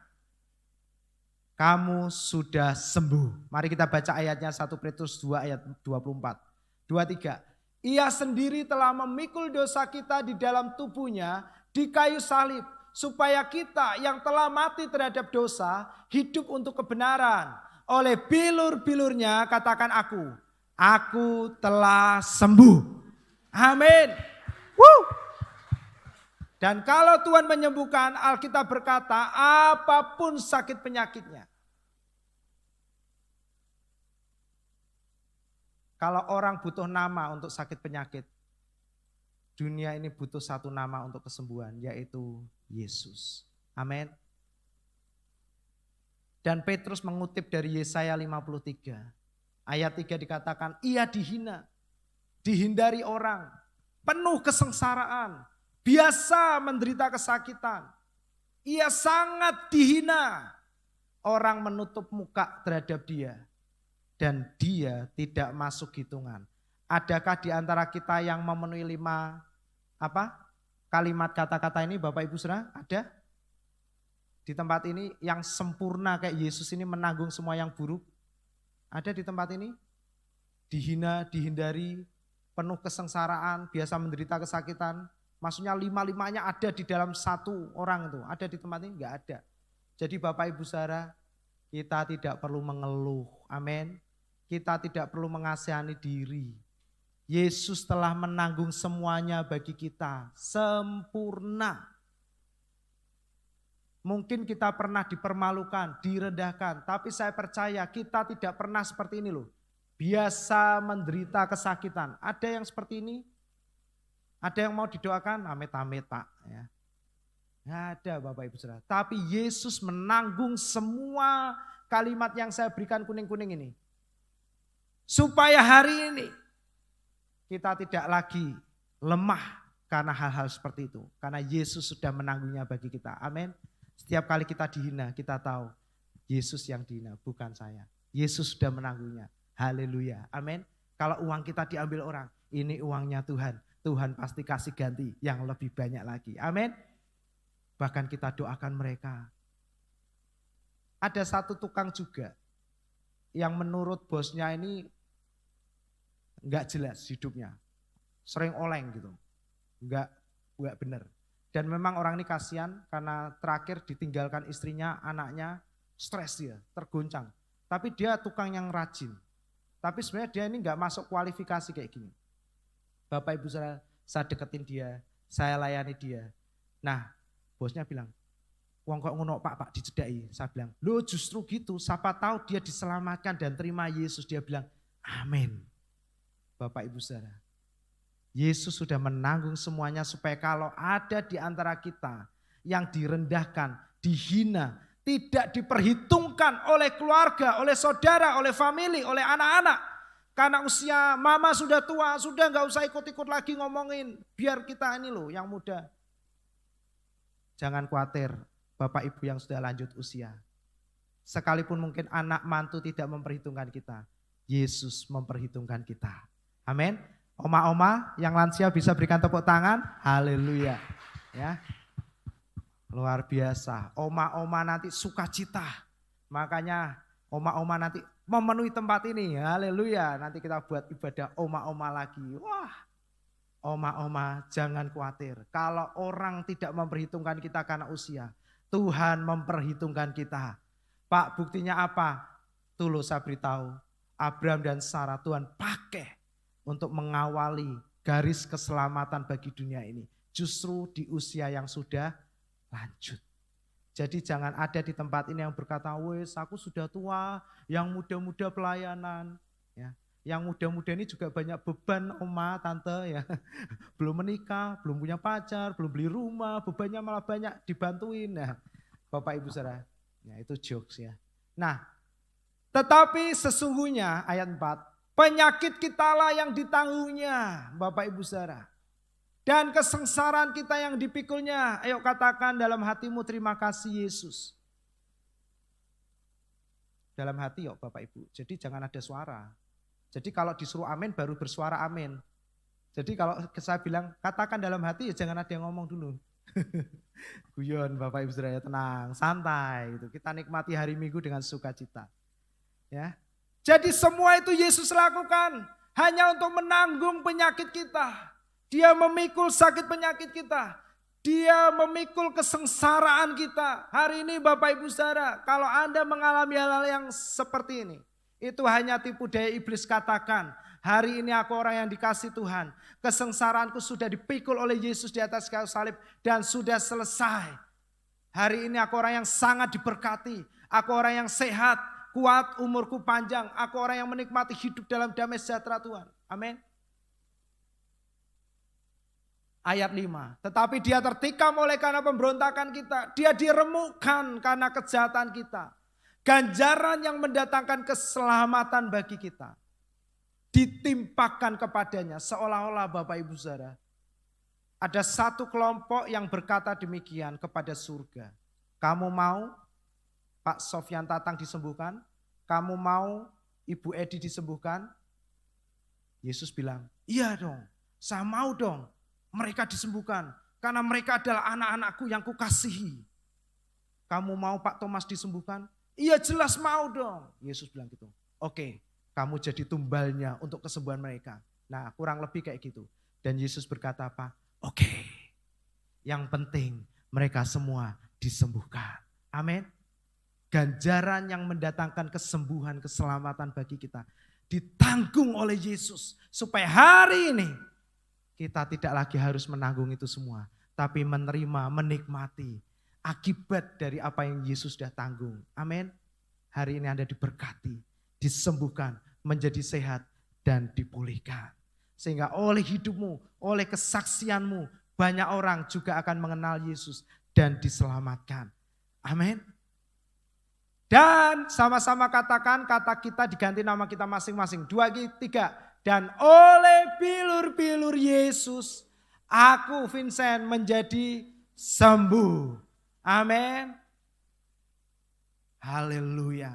Kamu sudah sembuh. Mari kita baca ayatnya 1 Petrus 2 ayat 24. 23. Ia sendiri telah memikul dosa kita di dalam tubuhnya di kayu salib. Supaya kita yang telah mati terhadap dosa hidup untuk kebenaran. Oleh bilur-bilurnya katakan aku telah sembuh. Amin. Woo. Dan kalau Tuhan menyembuhkan, Alkitab berkata apapun sakit penyakitnya. Kalau orang butuh nama untuk sakit penyakit, dunia ini butuh satu nama untuk kesembuhan, yaitu Yesus. Amin. Dan Petrus mengutip dari Yesaya 53. Ayat 3 dikatakan, ia dihina, dihindari orang, penuh kesengsaraan, biasa menderita kesakitan. Ia sangat dihina, orang menutup muka terhadap dia. dan dia tidak masuk hitungan. Adakah di antara kita yang memenuhi 5 kalimat kata-kata ini Bapak Ibu Saudara? Ada? Di tempat ini yang sempurna kayak Yesus ini menanggung semua yang buruk? Ada di tempat ini? Dihina, dihindari, penuh kesengsaraan, biasa menderita kesakitan. Maksudnya 5-5-nya ada di dalam satu orang itu. Ada di tempat ini? Enggak ada. Jadi Bapak Ibu Saudara, kita tidak perlu mengeluh. Amin. Kita tidak perlu mengasihani diri. Yesus telah menanggung semuanya bagi kita. Sempurna. Mungkin kita pernah dipermalukan, direndahkan. Tapi saya percaya kita tidak pernah seperti ini loh. Biasa menderita kesakitan. Ada yang seperti ini? Ada yang mau didoakan? Amit-amit Pak. Ya. Nggak ada Bapak Ibu Saudara. Tapi Yesus menanggung semua kalimat yang saya berikan kuning-kuning ini. Supaya hari ini kita tidak lagi lemah karena hal-hal seperti itu. Karena Yesus sudah menanggungnya bagi kita. Amin. Setiap kali kita dihina, kita tahu Yesus yang dihina, bukan saya. Yesus sudah menanggungnya. Haleluya. Amin. Kalau uang kita diambil orang, ini uangnya Tuhan. Tuhan pasti kasih ganti yang lebih banyak lagi. Amin. Bahkan kita doakan mereka. Ada satu tukang juga yang menurut bosnya ini enggak jelas hidupnya. Sering oleng gitu. Enggak benar. Dan memang orang ini kasihan karena terakhir ditinggalkan istrinya, anaknya, stres dia, tergoncang. Tapi dia tukang yang rajin. Tapi sebenarnya dia ini enggak masuk kualifikasi kayak gini. Bapak Ibu saya deketin dia, saya layani dia. Nah, bosnya bilang, wong kok ngono Pak dicedai. Saya bilang, lo justru gitu, siapa tahu dia diselamatkan dan terima Yesus. Dia bilang, amin. Bapak Ibu Saudara, Yesus sudah menanggung semuanya supaya kalau ada di antara kita yang direndahkan, dihina, tidak diperhitungkan oleh keluarga, oleh saudara, oleh famili, oleh anak-anak. Karena usia mama sudah tua, sudah gak usah ikut-ikut lagi ngomongin. Biar kita ini loh yang muda. Jangan khawatir Bapak Ibu yang sudah lanjut usia. Sekalipun mungkin anak mantu tidak memperhitungkan kita, Yesus memperhitungkan kita. Amin. Oma-oma yang lansia bisa berikan tepuk tangan. Haleluya. Ya. Luar biasa. Oma-oma nanti sukacita. Makanya oma-oma nanti memenuhi tempat ini. Haleluya. Nanti kita buat ibadah oma-oma lagi. Wah. Oma-oma jangan khawatir. Kalau orang tidak memperhitungkan kita karena usia, Tuhan memperhitungkan kita. Pak, buktinya apa? Tuh saya beritahu, Abraham dan Sarah Tuhan pakai untuk mengawali garis keselamatan bagi dunia ini. Justru di usia yang sudah lanjut. Jadi jangan ada di tempat ini yang berkata, wes aku sudah tua, yang muda-muda pelayanan. Ya. Yang muda-muda ini juga banyak beban oma, tante ya. Belum menikah, belum punya pacar, belum beli rumah, bebannya malah banyak dibantuin. Nah, Bapak Ibu Saudara, ya itu jokes ya. Nah, tetapi sesungguhnya ayat 4, penyakit kitalah yang ditanggungnya Bapak Ibu Saudara. Dan kesengsaraan kita yang dipikulnya. Ayo katakan dalam hatimu terima kasih Yesus. Dalam hati yuk Bapak Ibu, jadi jangan ada suara. Jadi kalau disuruh amin baru bersuara amin. Jadi kalau saya bilang katakan dalam hati ya jangan ada yang ngomong dulu. Guyon Bapak Ibu Saudara, tenang, santai gitu. Kita nikmati hari Minggu dengan sukacita. Ya. Jadi semua itu Yesus lakukan hanya untuk menanggung penyakit kita. Dia memikul sakit penyakit kita. Dia memikul kesengsaraan kita. Hari ini Bapak Ibu Saudara, kalau Anda mengalami hal-hal yang seperti ini, itu hanya tipu daya iblis. Katakan, hari ini aku orang yang dikasih Tuhan. Kesengsaraanku sudah dipikul oleh Yesus di atas kayu salib dan sudah selesai. Hari ini aku orang yang sangat diberkati. Aku orang yang sehat, kuat, umurku panjang. Aku orang yang menikmati hidup dalam damai sejahtera Tuhan. Amin. Ayat 5, tetapi dia tertikam oleh karena pemberontakan kita. Dia diremukkan karena kejahatan kita. Ganjaran yang mendatangkan keselamatan bagi kita ditimpakan kepadanya. Seolah-olah Bapak Ibu Saudara, ada satu kelompok yang berkata demikian kepada surga. Kamu mau Pak Sofyan Tatang disembuhkan? Kamu mau Ibu Edi disembuhkan? Yesus bilang, iya dong, saya mau dong mereka disembuhkan. Karena mereka adalah anak-anakku yang kukasihi. Kamu mau Pak Thomas disembuhkan? Iya jelas mau dong. Yesus bilang gitu. Oke, kamu jadi tumbalnya untuk kesembuhan mereka. Nah kurang lebih kayak gitu. Dan Yesus berkata apa? Oke, yang penting mereka semua disembuhkan. Amin. Ganjaran yang mendatangkan kesembuhan, keselamatan bagi kita ditanggung oleh Yesus. Supaya hari ini kita tidak lagi harus menanggung itu semua. Tapi menerima, menikmati akibat dari apa yang Yesus sudah tanggung. Amin. Hari ini Anda diberkati, disembuhkan, menjadi sehat dan dipulihkan. Sehingga oleh hidupmu, oleh kesaksianmu, banyak orang juga akan mengenal Yesus dan diselamatkan. Amin. Dan sama-sama katakan kata kita diganti nama kita masing-masing. 2, 3. Dan oleh bilur-bilur Yesus, aku Vincent menjadi sembuh. Amin. Haleluya.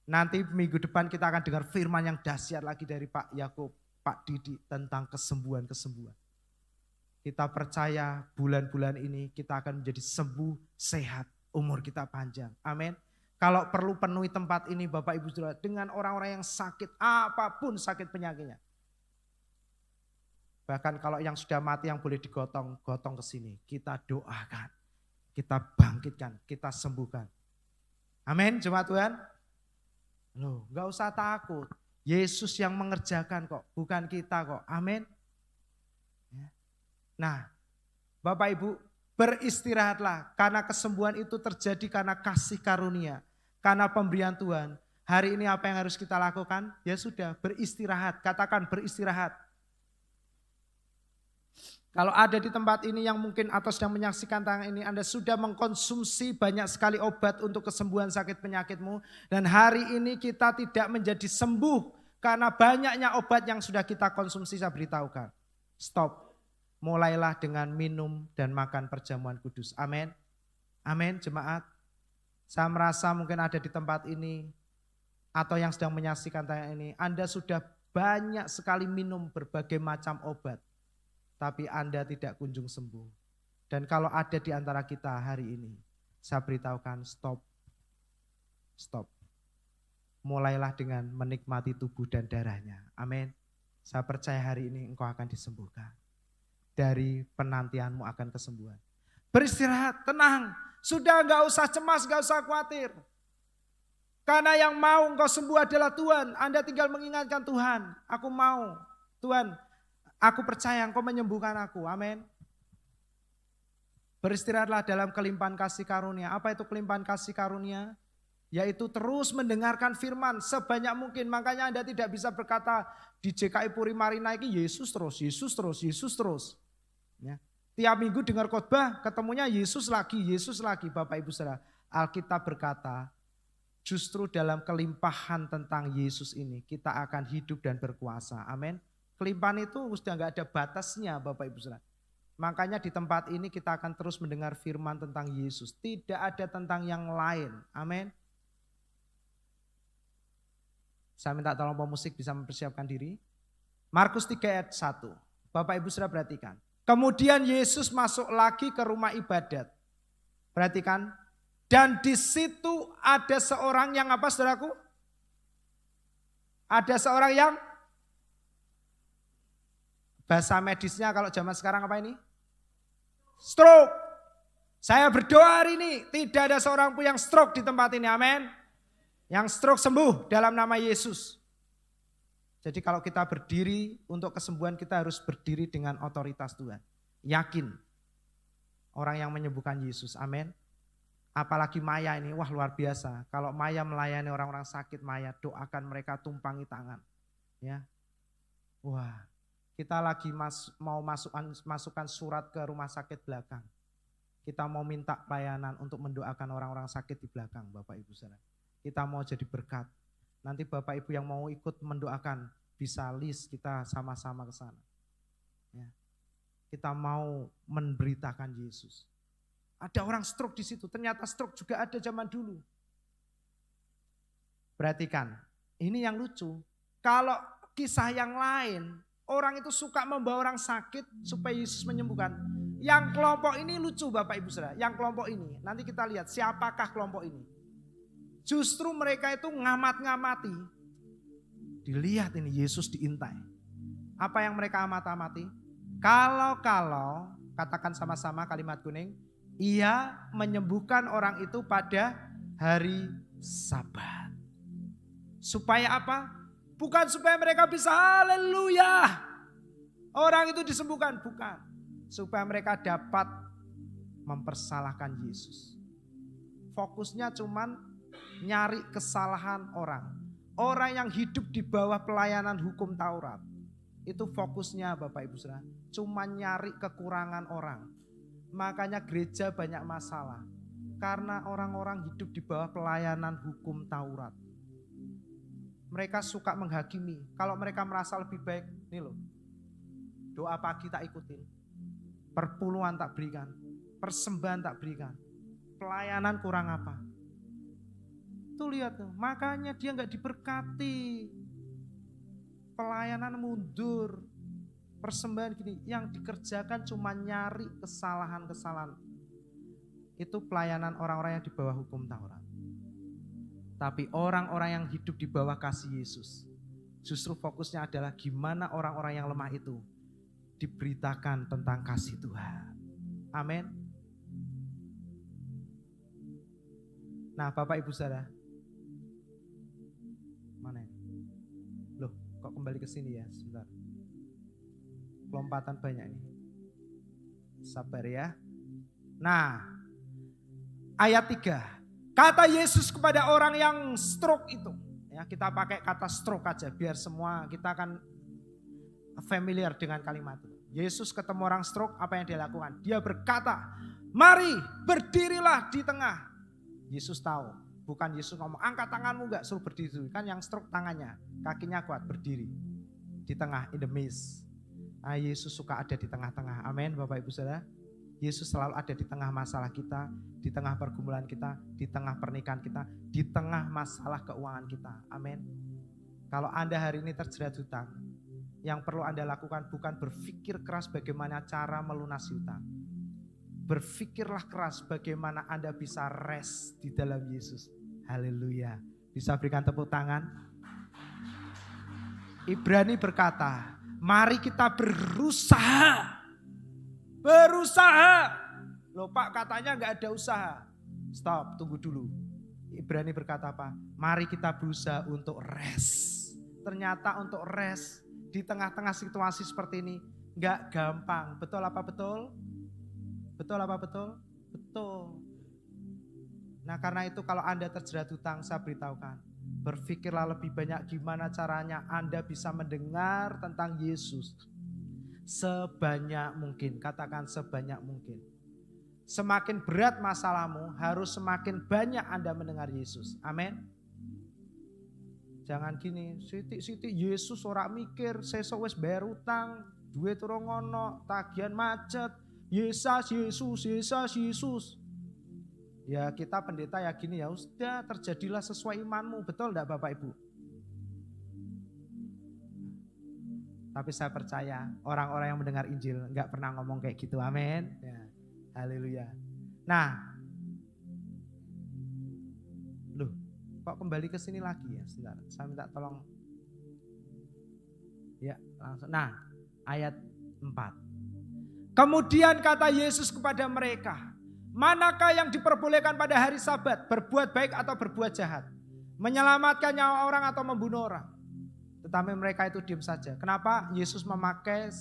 Nanti minggu depan kita akan dengar firman yang dahsyat lagi dari Pak Yakub, Pak Didi tentang kesembuhan-kesembuhan. Kita percaya bulan-bulan ini kita akan menjadi sembuh, sehat, umur kita panjang. Amin. Kalau perlu penuhi tempat ini Bapak Ibu Saudara dengan orang-orang yang sakit, apapun sakit penyakitnya. Bahkan kalau yang sudah mati yang boleh digotong ke sini. Kita doakan, kita bangkitkan, kita sembuhkan. Amin, jemaat Tuhan. Loh, gak usah takut. Yesus yang mengerjakan kok, bukan kita kok. Amin. Nah, Bapak Ibu, beristirahatlah karena kesembuhan itu terjadi karena kasih karunia, karena pemberian Tuhan. Hari ini apa yang harus kita lakukan? Ya sudah, beristirahat. Katakan beristirahat. Kalau ada di tempat ini yang mungkin atau sedang menyaksikan tangan ini, Anda sudah mengkonsumsi banyak sekali obat untuk kesembuhan sakit penyakitmu. Dan hari ini kita tidak menjadi sembuh karena banyaknya obat yang sudah kita konsumsi, saya beritahukan. Stop. Mulailah dengan minum dan makan perjamuan kudus. Amin. Amin jemaat. Saya merasa mungkin ada di tempat ini atau yang sedang menyaksikan tayangan ini, Anda sudah banyak sekali minum berbagai macam obat. Tapi Anda tidak kunjung sembuh. Dan kalau ada di antara kita hari ini, saya beritahukan stop. Stop. Mulailah dengan menikmati tubuh dan darahnya. Amin. Saya percaya hari ini engkau akan disembuhkan. Dari penantianmu akan kesembuhan. Beristirahat, tenang. Sudah gak usah cemas, gak usah khawatir. Karena yang mau engkau sembuh adalah Tuhan. Anda tinggal mengingatkan Tuhan. Aku mau. Tuhan, aku percaya engkau menyembuhkan aku. Amin. Beristirahatlah dalam kelimpahan kasih karunia. Apa itu kelimpahan kasih karunia? Yaitu terus mendengarkan firman sebanyak mungkin. Makanya Anda tidak bisa berkata di JKI Puri Marina ini Yesus terus, Yesus terus, Yesus terus. Ya. Tiap minggu dengar khotbah ketemunya Yesus lagi Bapak Ibu Saudara. Alkitab berkata justru dalam kelimpahan tentang Yesus ini kita akan hidup dan berkuasa. Amin. Kelimpahan itu sudah gak ada batasnya Bapak Ibu Saudara. Makanya di tempat ini kita akan terus mendengar firman tentang Yesus. Tidak ada tentang yang lain. Amin. Saya minta tolong pemusik bisa mempersiapkan diri. Markus 3 ayat 1. Bapak Ibu Saudara perhatikan. Kemudian Yesus masuk lagi ke rumah ibadat. Perhatikan. Dan di situ ada seorang yang apa saudaraku? Ada seorang yang bahasa medisnya kalau zaman sekarang apa ini? Stroke. Saya berdoa hari ini tidak ada seorang pun yang stroke di tempat ini. Amin. Yang stroke sembuh dalam nama Yesus. Jadi kalau kita berdiri untuk kesembuhan kita harus berdiri dengan otoritas Tuhan. Yakin orang yang menyembuhkan Yesus. Amin. Apalagi Maya ini, wah luar biasa. Kalau Maya melayani orang-orang sakit, Maya doakan mereka tumpangi tangan. Ya, wah kita lagi mau masukkan surat ke rumah sakit belakang. Kita mau minta pelayanan untuk mendoakan orang-orang sakit di belakang Bapak Ibu Saudara. Kita mau jadi berkat. Nanti Bapak Ibu yang mau ikut mendoakan bisa list kita sama-sama ke sana. Ya. Kita mau memberitakan Yesus. Ada orang stroke di situ. Ternyata stroke juga ada zaman dulu. Perhatikan, Ini yang lucu. Kalau kisah yang lain, orang itu suka membawa orang sakit supaya Yesus menyembuhkan. Yang kelompok ini lucu Bapak Ibu Saudara. Yang kelompok ini, nanti kita lihat siapakah kelompok ini. Justru mereka itu ngamat-ngamati. Dilihat ini Yesus diintai. Apa yang mereka amat-amati? Kalau katakan sama-sama kalimat kuning. Ia menyembuhkan orang itu pada hari Sabat. Supaya apa? Bukan supaya mereka bisa haleluya. Orang itu disembuhkan. Bukan. Supaya mereka dapat mempersalahkan Yesus. Fokusnya cuman nyari kesalahan orang. Orang yang hidup di bawah pelayanan hukum Taurat. Itu fokusnya Bapak Ibu Saudara. Cuma nyari kekurangan orang. Makanya gereja banyak masalah. Karena orang-orang hidup di bawah pelayanan hukum Taurat. Mereka suka menghakimi. Kalau mereka merasa lebih baik, nih loh. Doa pagi tak ikutin. Perpuluhan tak berikan. Persembahan tak berikan. Pelayanan kurang apa? Tuh lihat tuh, makanya dia gak diberkati. Pelayanan mundur. Persembahan gini, yang dikerjakan cuma nyari kesalahan-kesalahan. Itu pelayanan orang-orang yang di bawah hukum Taurat. Tapi orang-orang yang hidup di bawah kasih Yesus, justru fokusnya adalah gimana orang-orang yang lemah itu diberitakan tentang kasih Tuhan. Amin. Nah Bapak Ibu Saudara, mana ini? Loh kok kembali ke sini ya sebentar. Lompatan banyak nih. Sabar ya. Nah ayat 3. Kata Yesus kepada orang yang stroke itu. Ya, kita pakai kata stroke aja biar semua kita akan familiar dengan kalimat itu. Yesus ketemu orang stroke, apa yang dia lakukan? Dia berkata, mari berdirilah di tengah. Yesus tahu, bukan Yesus ngomong angkat tanganmu enggak, suruh berdiri. Kan yang stroke tangannya, kakinya kuat, berdiri. Di tengah, in the midst. Nah, Yesus suka ada di tengah-tengah. Amin Bapak Ibu Saudara. Yesus selalu ada di tengah masalah kita, di tengah pergumulan kita, di tengah pernikahan kita, di tengah masalah keuangan kita. Amin. Kalau Anda hari ini terjerat hutang, yang perlu Anda lakukan bukan berpikir keras bagaimana cara melunasi hutang. Berpikirlah keras bagaimana Anda bisa rest di dalam Yesus. Haleluya. Bisa berikan tepuk tangan. Ibrani berkata, mari kita berusaha. Berusaha. Loh Pak katanya gak ada usaha. Stop, tunggu dulu. Ibrani berkata apa? Mari kita berusaha untuk rest. Ternyata untuk rest di tengah-tengah situasi seperti ini gak gampang. Betul apa betul? Betul apa betul? Betul. Nah karena itu kalau Anda terjerat hutang, saya beritahukan. Berpikirlah lebih banyak gimana caranya Anda bisa mendengar tentang Yesus. Sebanyak mungkin, katakan sebanyak mungkin. Semakin berat masalahmu, harus semakin banyak Anda mendengar Yesus. Amin. Jangan gini, sithik-sithik Yesus ora mikir, sesuk wis bayar utang, duit urung ono, tagihan macet. Yesus, Yesus, Yesus, Yesus. Ya kita pendeta ya gini ya, sudah terjadilah sesuai imanmu, betul enggak Bapak Ibu? Tapi saya percaya orang-orang yang mendengar Injil enggak pernah ngomong kayak gitu. Amin. Ya, haleluya. Nah, loh, kok kembali ke sini lagi ya? Sebentar, saya minta tolong. Ya, langsung. Nah, ayat 4. Kemudian kata Yesus kepada mereka, manakah yang diperbolehkan pada hari Sabat, berbuat baik atau berbuat jahat? Menyelamatkan nyawa orang atau membunuh orang? Tetapi mereka itu diam saja. Kenapa Yesus memakai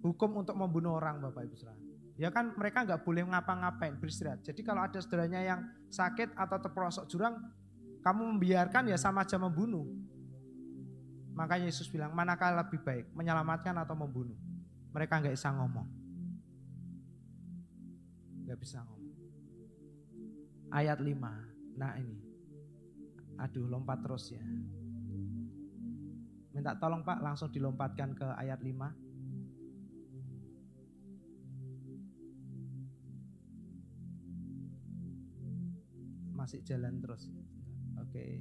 hukum untuk membunuh orang Bapak Ibu Saudara? Ya kan mereka gak boleh ngapa-ngapain, beristirahat. Jadi kalau ada saudaranya yang sakit atau terperosok jurang, kamu membiarkan ya sama aja membunuh. Makanya Yesus bilang, manakah lebih baik, menyelamatkan atau membunuh? Mereka gak bisa ngomong. Gak bisa ngomong. Ayat 5, nah ini. Aduh lompat terus ya. Minta tolong Pak langsung dilompatkan ke ayat 5. Masih jalan terus. Oke.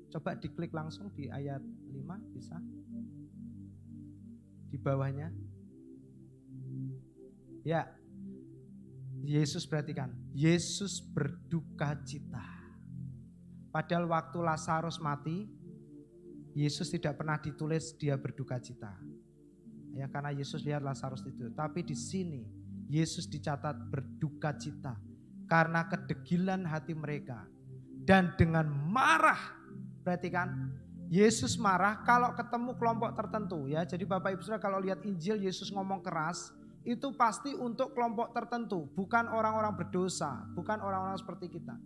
Coba diklik langsung di ayat 5 bisa. Di bawahnya. Ya. Yesus perhatikan. Yesus berduka cita. Padahal waktu Lazarus mati, Yesus tidak pernah ditulis dia berduka cita. Ya, karena Yesus lihat Lazarus itu. Tapi di sini Yesus dicatat berduka cita karena kedegilan hati mereka. Dan dengan marah, perhatikan, Yesus marah kalau ketemu kelompok tertentu ya. Jadi Bapak Ibu Saudara kalau lihat Injil Yesus ngomong keras, itu pasti untuk kelompok tertentu, bukan orang-orang berdosa, bukan orang-orang seperti kita.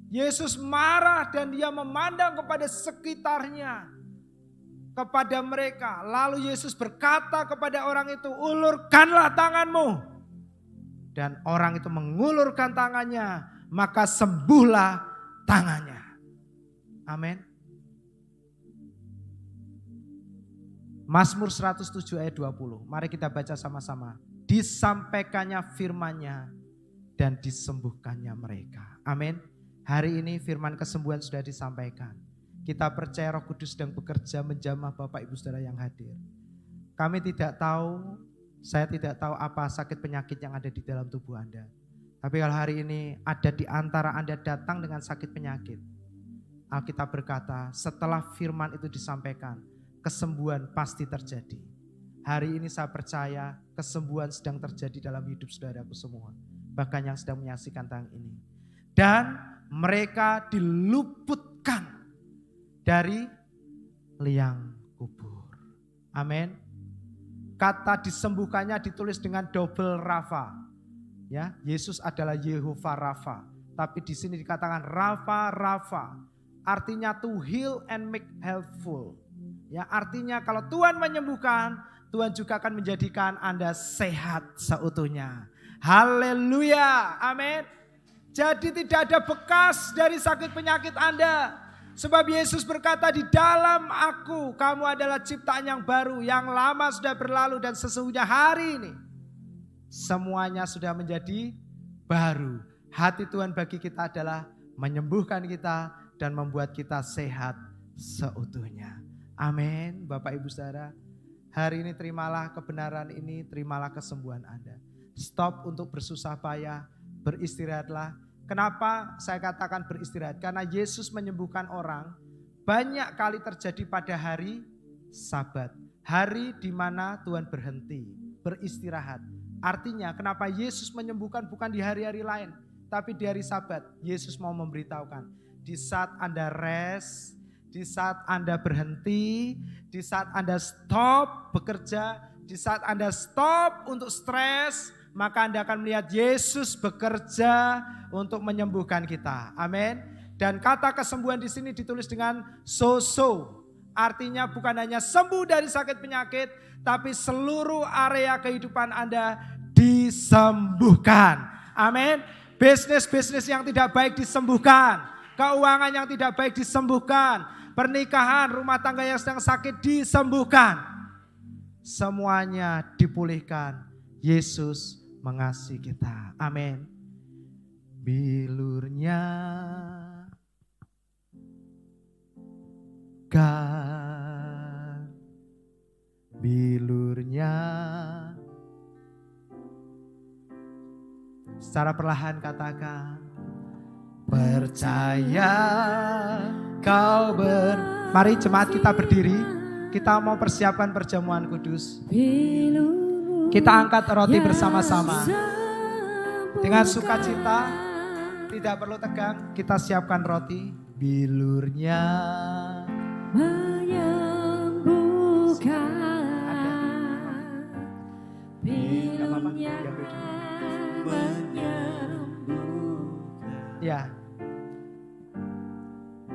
Yesus marah dan dia memandang kepada sekitarnya, kepada mereka. Lalu Yesus berkata kepada orang itu, ulurkanlah tanganmu. Dan orang itu mengulurkan tangannya, maka sembuhlah tangannya. Amin. Mazmur 107 ayat 20. Mari kita baca sama-sama. Disampaikannya firman-Nya dan disembuhkannya mereka. Amin. Hari ini firman kesembuhan sudah disampaikan. Kita percaya Roh Kudus sedang bekerja menjamah Bapak Ibu Saudara yang hadir. Kami tidak tahu, saya tidak tahu apa sakit penyakit yang ada di dalam tubuh Anda. Tapi kalau hari ini ada di antara Anda datang dengan sakit penyakit, Alkitab berkata setelah firman itu disampaikan, kesembuhan pasti terjadi. Hari ini saya percaya kesembuhan sedang terjadi dalam hidup saudaraku semua. Bahkan yang sedang menyaksikan tayang ini. Dan mereka diluputkan dari liang kubur. Amin. Kata disembuhkannya ditulis dengan double Rafa. Ya, Yesus adalah Yehova Rafa. Tapi di sini dikatakan Rafa Rafa. Artinya to heal and make healthful. Ya, artinya kalau Tuhan menyembuhkan, Tuhan juga akan menjadikan Anda sehat seutuhnya. Haleluya. Amin. Jadi tidak ada bekas dari sakit penyakit Anda. Sebab Yesus berkata di dalam aku kamu adalah ciptaan yang baru. Yang lama sudah berlalu dan sesungguhnya hari ini semuanya sudah menjadi baru. Hati Tuhan bagi kita adalah menyembuhkan kita dan membuat kita sehat seutuhnya. Amin. Bapak Ibu Saudara, hari ini terimalah kebenaran ini, terimalah kesembuhan Anda. Stop untuk bersusah payah, beristirahatlah. Kenapa saya katakan beristirahat? Karena Yesus menyembuhkan orang banyak kali terjadi pada hari Sabat. Hari di mana Tuhan berhenti, beristirahat. Artinya kenapa Yesus menyembuhkan bukan di hari-hari lain, tapi di hari Sabat. Yesus mau memberitahukan, di saat Anda rest, di saat Anda berhenti, di saat Anda stop bekerja, di saat Anda stop untuk stres, maka Anda akan melihat Yesus bekerja untuk menyembuhkan kita. Amin. Dan kata kesembuhan di sini ditulis dengan so-so. Artinya bukan hanya sembuh dari sakit penyakit, tapi seluruh area kehidupan Anda disembuhkan. Amin. Bisnis-bisnis yang tidak baik disembuhkan. Keuangan yang tidak baik disembuhkan. Pernikahan, rumah tangga yang sedang sakit disembuhkan. Semuanya dipulihkan. Yesus mengasihi kita. Amin. Bilurnya kan, bilurnya. Secara perlahan katakan, percaya kau Mari jemaat kita berdiri. Kita mau persiapkan perjamuan kudus. Kita angkat roti bersama-sama. Dengan sukacita, tidak perlu tegang, kita siapkan roti. Bilurnya menyembuhkan. Bilurnya menyembuhkan. Ya.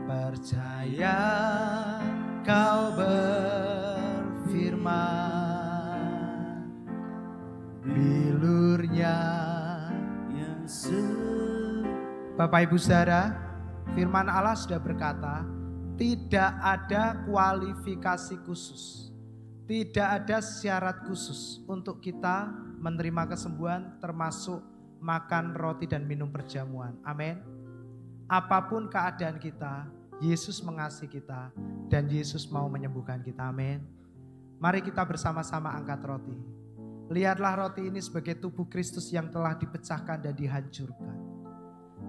Percaya kau berfirman, bilurnya yang Bapak Ibu Saudara, firman Allah sudah berkata, tidak ada kualifikasi khusus, tidak ada syarat khusus untuk kita menerima kesembuhan, termasuk makan roti dan minum perjamuan. Amin. Apapun keadaan kita, Yesus mengasihi kita dan Yesus mau menyembuhkan kita. Amin. Mari kita bersama-sama angkat roti. Lihatlah roti ini sebagai tubuh Kristus yang telah dipecahkan dan dihancurkan.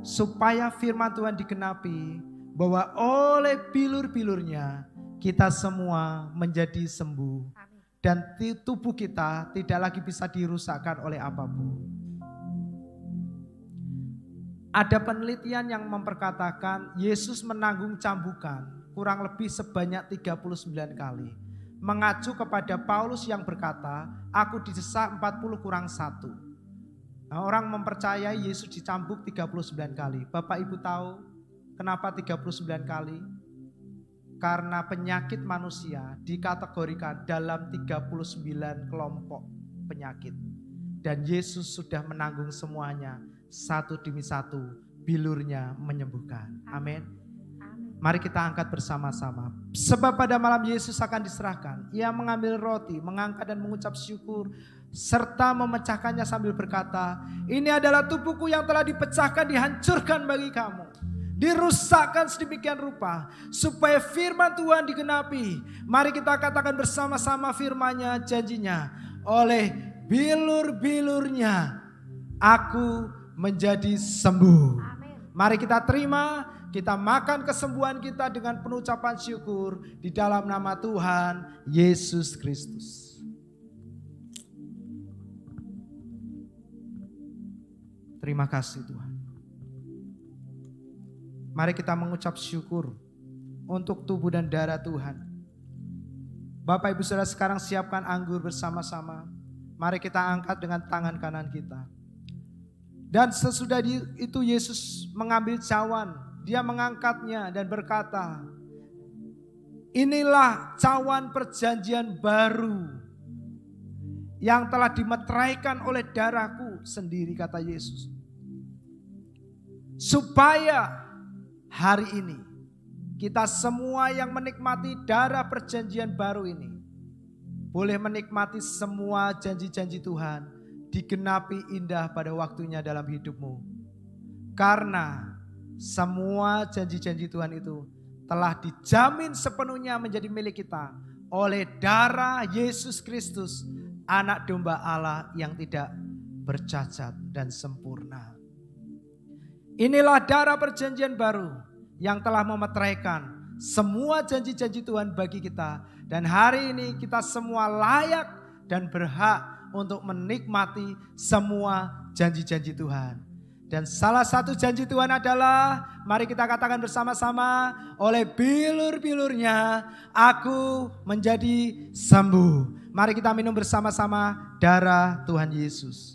Supaya firman Tuhan digenapi bahwa oleh bilur-bilurnya kita semua menjadi sembuh. Dan tubuh kita tidak lagi bisa dirusakkan oleh apapun. Ada penelitian yang memperkatakan Yesus menanggung cambukan kurang lebih sebanyak 39 kali. Mengacu kepada Paulus yang berkata, aku didesak 40 kurang 1. Nah, orang mempercayai Yesus dicambuk 39 kali. Bapak Ibu tahu kenapa 39 kali? Karena penyakit manusia dikategorikan dalam 39 kelompok penyakit. Dan Yesus sudah menanggung semuanya. Satu demi satu, bilurnya menyembuhkan. Amin. Mari kita angkat bersama-sama. Sebab pada malam Yesus akan diserahkan. Ia mengambil roti, mengangkat dan mengucap syukur. Serta memecahkannya sambil berkata, ini adalah tubuhku yang telah dipecahkan, dihancurkan bagi kamu. Dirusakkan sedemikian rupa. Supaya firman Tuhan digenapi. Mari kita katakan bersama-sama firman-Nya, janjinya. Oleh bilur-bilurnya aku menjadi sembuh. Amin. Mari kita terima, kita makan kesembuhan kita dengan penuh ucapan syukur di dalam nama Tuhan Yesus Kristus. Terima kasih Tuhan. Mari kita mengucap syukur untuk tubuh dan darah Tuhan. Bapak Ibu Saudara sekarang siapkan anggur bersama-sama. Mari kita angkat dengan tangan kanan kita. Dan sesudah itu Yesus mengambil cawan, dia mengangkatnya dan berkata, inilah cawan perjanjian baru yang telah dimeteraikan oleh darahku sendiri, kata Yesus. Supaya hari ini kita semua yang menikmati darah perjanjian baru ini boleh menikmati semua janji-janji Tuhan digenapi indah pada waktunya dalam hidupmu. Karena semua janji-janji Tuhan itu telah dijamin sepenuhnya menjadi milik kita oleh darah Yesus Kristus, anak domba Allah yang tidak bercacat dan sempurna. Inilah darah perjanjian baru yang telah memeteraikan semua janji-janji Tuhan bagi kita. Dan hari ini kita semua layak dan berhak untuk menikmati semua janji-janji Tuhan. Dan salah satu janji Tuhan adalah, mari kita katakan bersama-sama, oleh bilur-bilurnya aku menjadi sembuh. Mari kita minum bersama-sama darah Tuhan Yesus.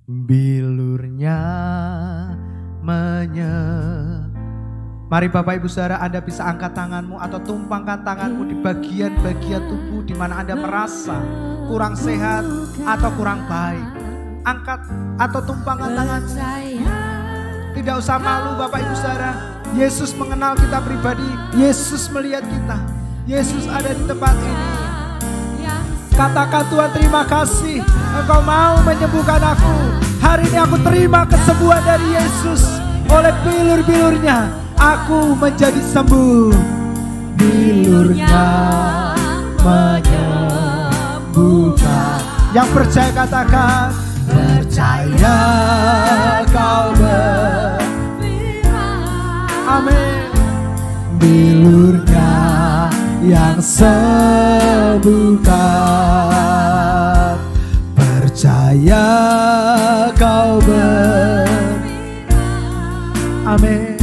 Bilurnya Mari Bapak Ibu Saudara, Anda bisa angkat tanganmu atau tumpangkan tanganmu di bagian-bagian tubuh di mana Anda merasa kurang sehat atau kurang baik. Angkat atau tumpangkan tanganmu. Tidak usah malu Bapak Ibu Saudara. Yesus mengenal kita pribadi. Yesus melihat kita. Yesus ada di tempat ini. Katakan, Tuhan terima kasih. Engkau mau menyembuhkan aku. Hari ini aku terima kesembuhan dari Yesus. Oleh bilur-bilurnya aku menjadi sembuh. Bilurnya menyembuhkan. Yang percaya katakan, percaya kau berfirman. Amin. Bilurnya yang sembuhkan. Percaya kau berfirman. Amin.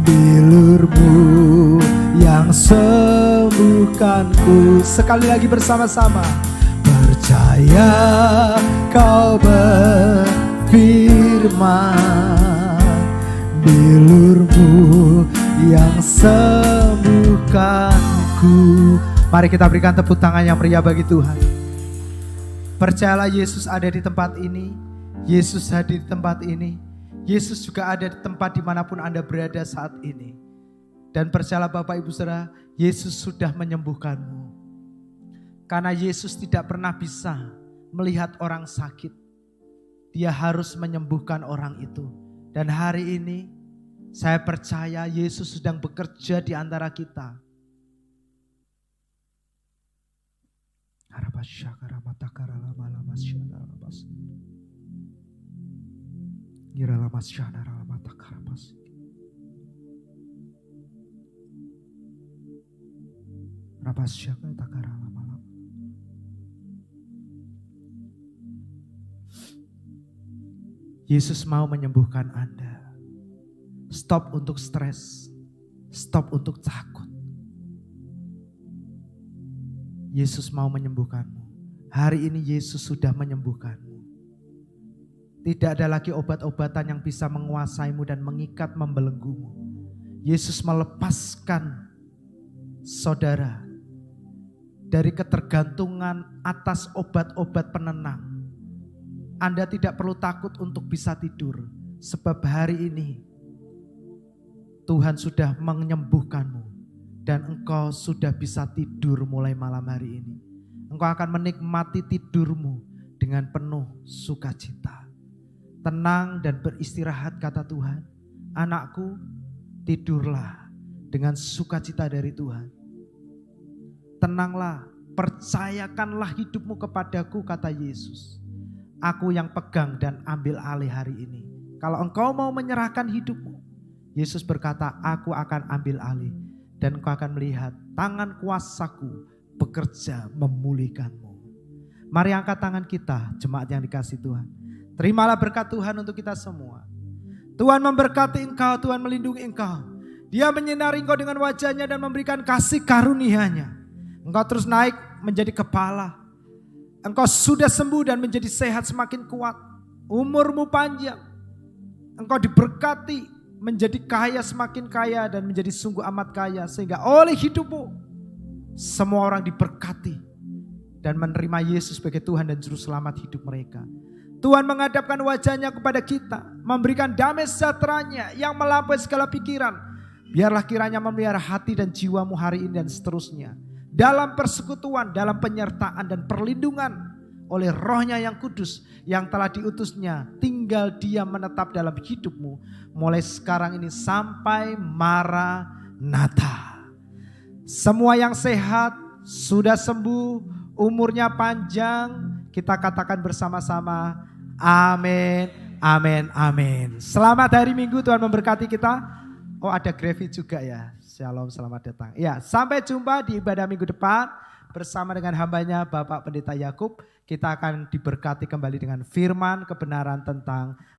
Bilurmu yang sembuhkanku. Sekali lagi bersama-sama. Percaya kau berfirman. Bilurmu yang sembuhkanku. Mari kita berikan tepuk tangan yang meriah bagi Tuhan. Percayalah Yesus ada di tempat ini. Yesus hadir di tempat ini. Yesus juga ada di tempat dimanapun Anda berada saat ini. Dan percayalah Bapak Ibu Saudara, Yesus sudah menyembuhkanmu. Karena Yesus tidak pernah bisa melihat orang sakit. Dia harus menyembuhkan orang itu. Dan hari ini saya percaya Yesus sedang bekerja di antara kita. Yesus mau menyembuhkan Anda. Stop untuk stres. Stop untuk takut. Yesus mau menyembuhkanmu. Hari ini Yesus sudah menyembuhkanmu. Tidak ada lagi obat-obatan yang bisa menguasaimu dan mengikat membelenggumu. Yesus melepaskan saudara dari ketergantungan atas obat-obat penenang. Anda tidak perlu takut untuk bisa tidur. Sebab hari ini Tuhan sudah menyembuhkanmu. Dan engkau sudah bisa tidur mulai malam hari ini. Engkau akan menikmati tidurmu dengan penuh sukacita. Tenang dan beristirahat kata Tuhan. Anakku, tidurlah dengan sukacita dari Tuhan. Tenanglah, percayakanlah hidupmu kepadaku kata Yesus. Aku yang pegang dan ambil alih hari ini. Kalau engkau mau menyerahkan hidupmu, Yesus berkata, aku akan ambil alih. Dan engkau akan melihat tangan kuasaku bekerja memulihkanmu. Mari angkat tangan kita, jemaat yang dikasihi Tuhan. Terimalah berkat Tuhan untuk kita semua. Tuhan memberkati engkau, Tuhan melindungi engkau. Dia menyinari engkau dengan wajahnya dan memberikan kasih karunia-Nya. Engkau terus naik menjadi kepala. Engkau sudah sembuh dan menjadi sehat semakin kuat. Umurmu panjang. Engkau diberkati menjadi kaya semakin kaya dan menjadi sungguh amat kaya. Sehingga oleh hidupmu semua orang diberkati dan menerima Yesus sebagai Tuhan dan Juru Selamat hidup mereka. Tuhan menghadapkan wajahnya kepada kita. Memberikan damai sejahteranya yang melampaui segala pikiran. Biarlah kiranya memelihara hati dan jiwamu hari ini dan seterusnya. Dalam persekutuan, dalam penyertaan dan perlindungan oleh Roh-Nya yang kudus yang telah diutusnya, tinggal Dia menetap dalam hidupmu mulai sekarang ini sampai Maranatha. Semua yang sehat sudah sembuh, umurnya panjang, kita katakan bersama-sama amin, amin, amin. Selamat hari Minggu, Tuhan memberkati kita. Oh, ada grafik juga ya. Shalom, selamat datang. Ya, sampai jumpa di ibadah minggu depan bersama dengan hambanya Bapak Pendeta Yakub. Kita akan diberkati kembali dengan firman kebenaran tentang